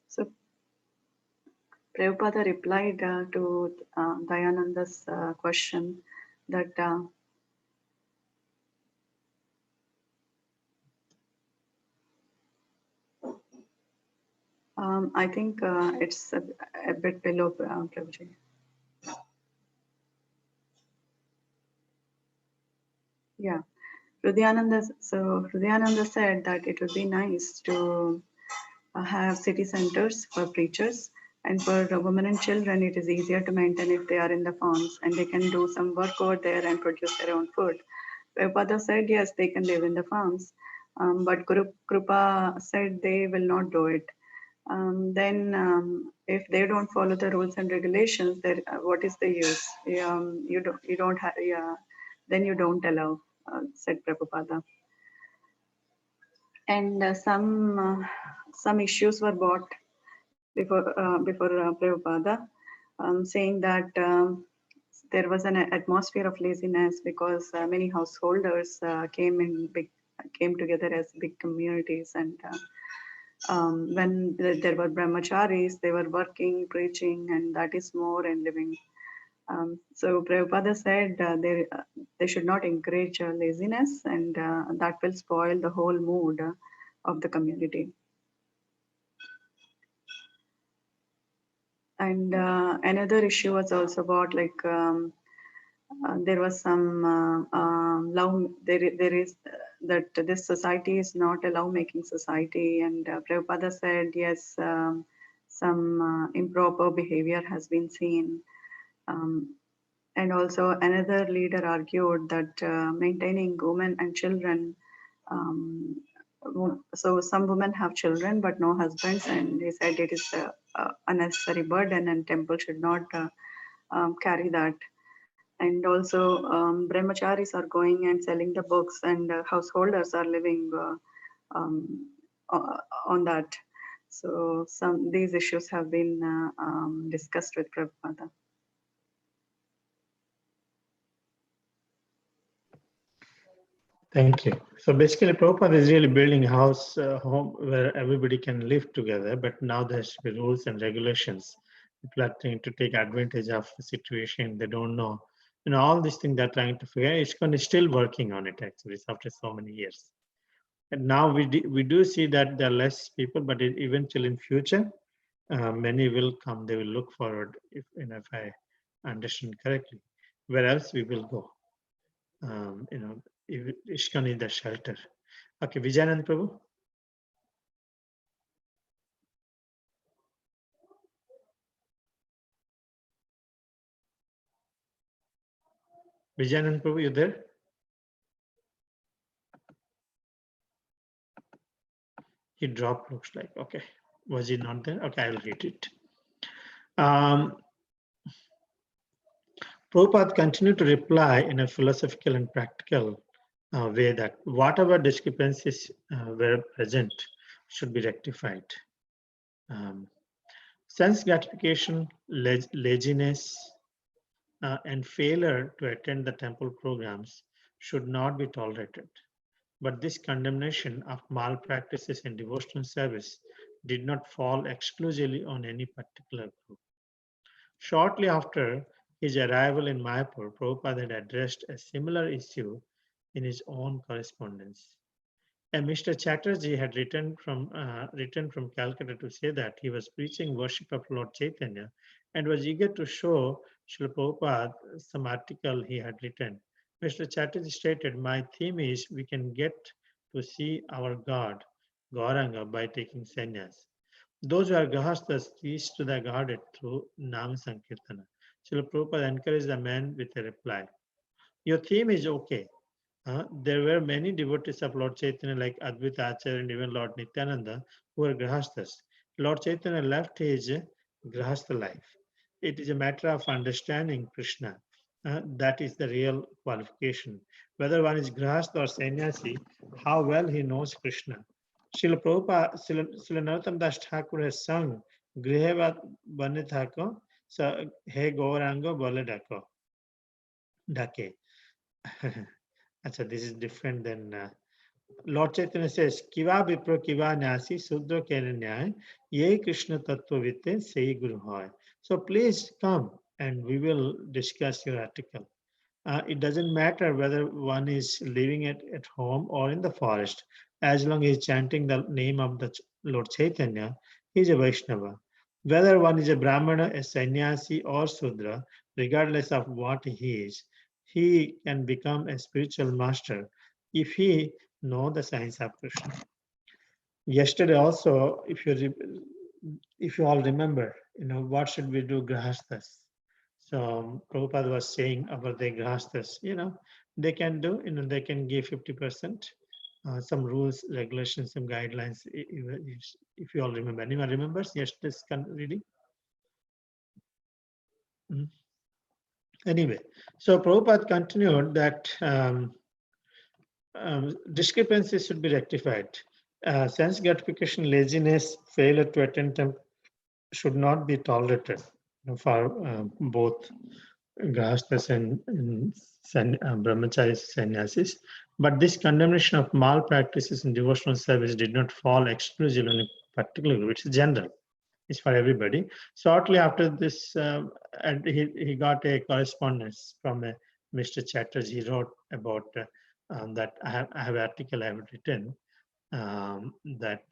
S9: So Prabhupada replied to Dayananda's question that I think it's a bit below Prabhuji. Yeah, Hridayananda said that it would be nice to have city centers for preachers, and for women and children it is easier to maintain if they are in the farms and they can do some work over there and produce their own food. Prabhupada said yes, they can live in the farms, but Guru Kripa said they will not do it. Then if they don't follow the rules and regulations, then what is the use? You don't have, yeah, then you don't allow, said Prabhupada. And some issues were brought before Prabhupada, saying that there was an atmosphere of laziness because many householders came together as big communities, and when there were brahmacharis, they were working, preaching, and that is more and living. So Prabhupada said they should not encourage laziness, and that will spoil the whole mood of the community. And another issue was also about there was some love. There is that this society is not a love-making society, and Prabhupada said yes, some improper behavior has been seen. And also another leader argued that maintaining women and children, so some women have children but no husbands, and they said it is a unnecessary burden and temple should not carry that. And also brahmacharis are going and selling the books, and householders are living on that. So some these issues have been discussed with Prabhupada.
S1: Thank you. So basically, Prabhupada is really building a house, home where everybody can live together, but now there has to be rules and regulations. People are trying to take advantage of the situation. They don't know. All these things they're trying to figure out. ISKCON is still working on it, actually, after so many years. And now we do see that there are less people, but eventually in future, many will come. They will look forward, if I understand correctly. Where else we will go? ISKCON is the shelter. Okay, Vijayanand Prabhu. Vijayanand Prabhu, you there? He dropped, looks like. Okay. Was he not there? Okay, I will read it. Prabhupada continued to reply in a philosophical and practical way that whatever discrepancies were present should be rectified. Sense gratification, laziness, and failure to attend the temple programs should not be tolerated. But this condemnation of malpractices in devotional service did not fall exclusively on any particular group. Shortly after his arrival in Mayapur, Prabhupada had addressed a similar issue in his own correspondence. And Mr. Chatterjee had written from Calcutta to say that he was preaching worship of Lord Chaitanya and was eager to show Srila Prabhupada some article he had written. Mr. Chatterjee stated, "My theme is we can get to see our God, Gauranga, by taking sannyas. Those who are grahasthas reach to the Godhead through Nam Sankirtana." Srila Prabhupada encouraged the man with a reply. Your theme is okay. There were many devotees of Lord Chaitanya like Advaita Acharya and even Lord Nityananda who were grahasthas. Lord Chaitanya left his grahastha life. It is a matter of understanding Krishna. That is the real qualification. Whether one is grahastha or sannyasi, how well he knows Krishna. Srila Prabhupada, Srila Narottam Das Thakur has sung Grihevat Banithako, so He Gaurango Bole Dake. Achha, this is different than Lord Chaitanya says, Kiva Vipro Kiva Nyasi Sudra Kenyai Ye Krishna Tattva Vitte Sei Guru Hoy. So please come and we will discuss your article. It doesn't matter whether one is living at home or in the forest. As long as he's chanting the name of the Lord Chaitanya, he's a Vaishnava. Whether one is a Brahmana, a sannyasi, or Sudra, regardless of what he is, he can become a spiritual master if he know the science of Krishna. Yesterday also, if you all remember, what should we do, grahasthas? So Prabhupada was saying about the grahasthas, they can do, they can give 50%, some rules, regulations, some guidelines, if you all remember. Anyone remembers yesterday's reading? Anyway, so Prabhupada continued that discrepancies should be rectified. Sense gratification, laziness, failure to attend temple should not be tolerated for both grahasthas and brahmacharis, sannyasis. But this condemnation of malpractices in devotional service did not fall exclusively on a particular group. It's general. It's for everybody. Shortly after this, and he got a correspondence from Mr. Chatterjee. He wrote about that I have an article I have written that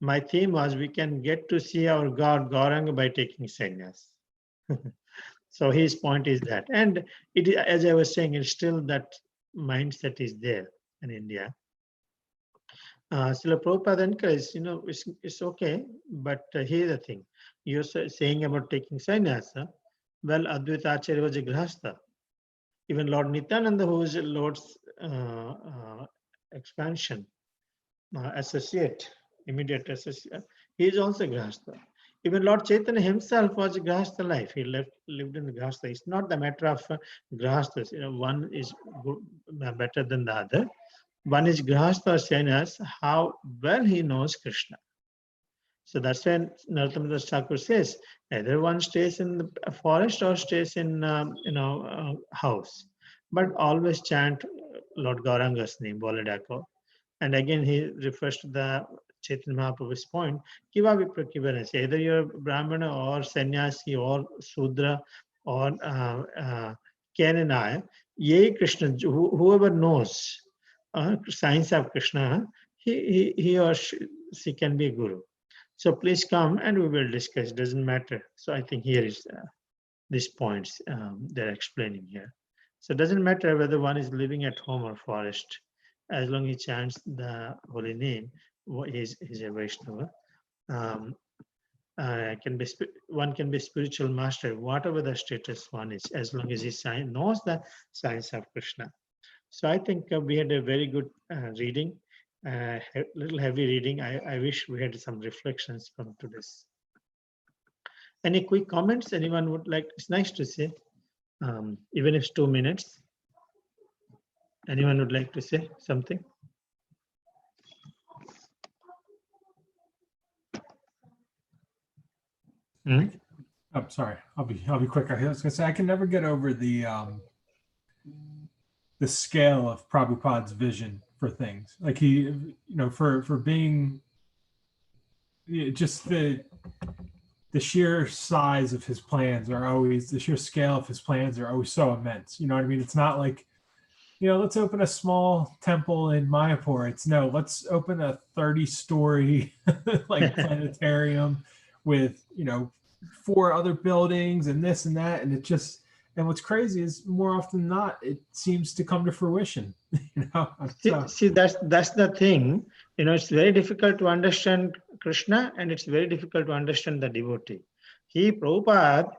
S1: my theme was we can get to see our God Gauranga by taking sannyas. So his point is that, and it, as I was saying, it's still that mindset is there in India. Srila Prabhupada encouraged, it's okay, but here's the thing. You're saying about taking sannyasa. Well, Advaita Acharya was a grahastha. Even Lord Nityananda, who is Lord's expansion associate, immediate associate, he is also Grihastha. Even Lord Chaitanya himself was a Grihastha life. He lived in the Grihastha. It's not the matter of Grihasthas. One is good, better than the other. One is Grihastha or sannyas, how well he knows Krishna. So that's when Narottam Das Thakur says, either one stays in the forest or stays in house, but always chant Lord Gauranga's name, Boledako. And again, he refers to the Chaitanya Mahaprabhu's point, Kiva Viprakivanas, either you're Brahmana or Sannyasi or Sudra or Kenanaya, Ye Krishna, whoever knows science of Krishna, he or she can be a guru. So please come and we will discuss, doesn't matter. So I think here is these points they're explaining here. So it doesn't matter whether one is living at home or forest, as long as he chants the holy name, he's a Vaishnava. One can be spiritual master, whatever the status one is, as long as he knows the science of Krishna. So I think we had a very good reading, little heavy reading. I wish we had some reflections from today's. Any quick comments anyone would like? It's nice to say, even if it's 2 minutes. Anyone would like to say something?
S5: I'm sorry. I'll be quick. I was gonna say I can never get over the scale of Prabhupada's vision for things. Like he, for being just the sheer size of his plans are always, the sheer scale of his plans are always so immense. You know what I mean? It's not like, let's open a small temple in Mayapur. It's no, let's open a 30-story like planetarium with, 4 other buildings and this and that. And it just, and what's crazy is more often than not, it seems to come to fruition.
S1: See, that's the thing. It's very difficult to understand Krishna, and it's very difficult to understand the devotee. Prabhupada,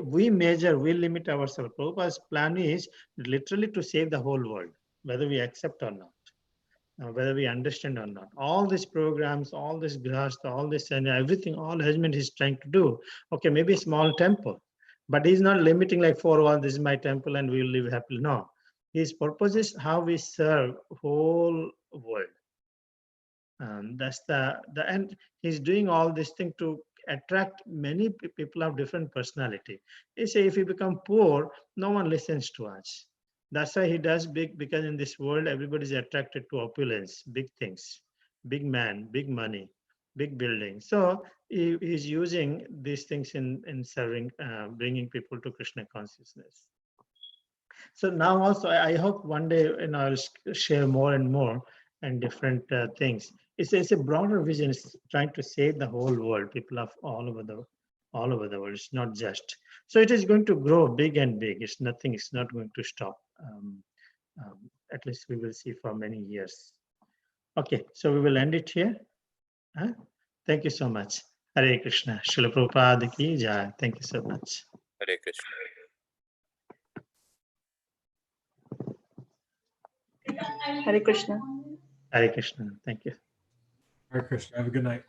S1: we measure, we limit ourselves. Prabhupada's plan is literally to save the whole world, whether we accept or not, whether we understand or not. All these programs, all this grihastha, all this and everything, all arrangement he's trying to do. Okay, maybe a small temple, but he's not limiting like 4 walls, this is my temple and we will live happily. No. His purpose is how we serve whole world. That's the end. He's doing all this thing to attract many people of different personality. He say if we become poor, no one listens to us. That's why he does big, because in this world everybody is attracted to opulence, big things, big man, big money, big building. So he's using these things in serving, bringing people to Krishna consciousness. So now also, I hope one day I'll share more and more and different things. It's a broader vision. It's trying to save the whole world, people of all over the world. It's not just. So it is going to grow big and big. It's nothing. It's not going to stop. At least we will see for many years. Okay, so we will end it here. Thank you so much. Hare Krishna. Srila Prabhupada ki jai. Thank you so much.
S8: Hare Krishna.
S9: Hare Krishna.
S1: Hare Krishna. Thank you.
S5: Hare Krishna. Have a good night.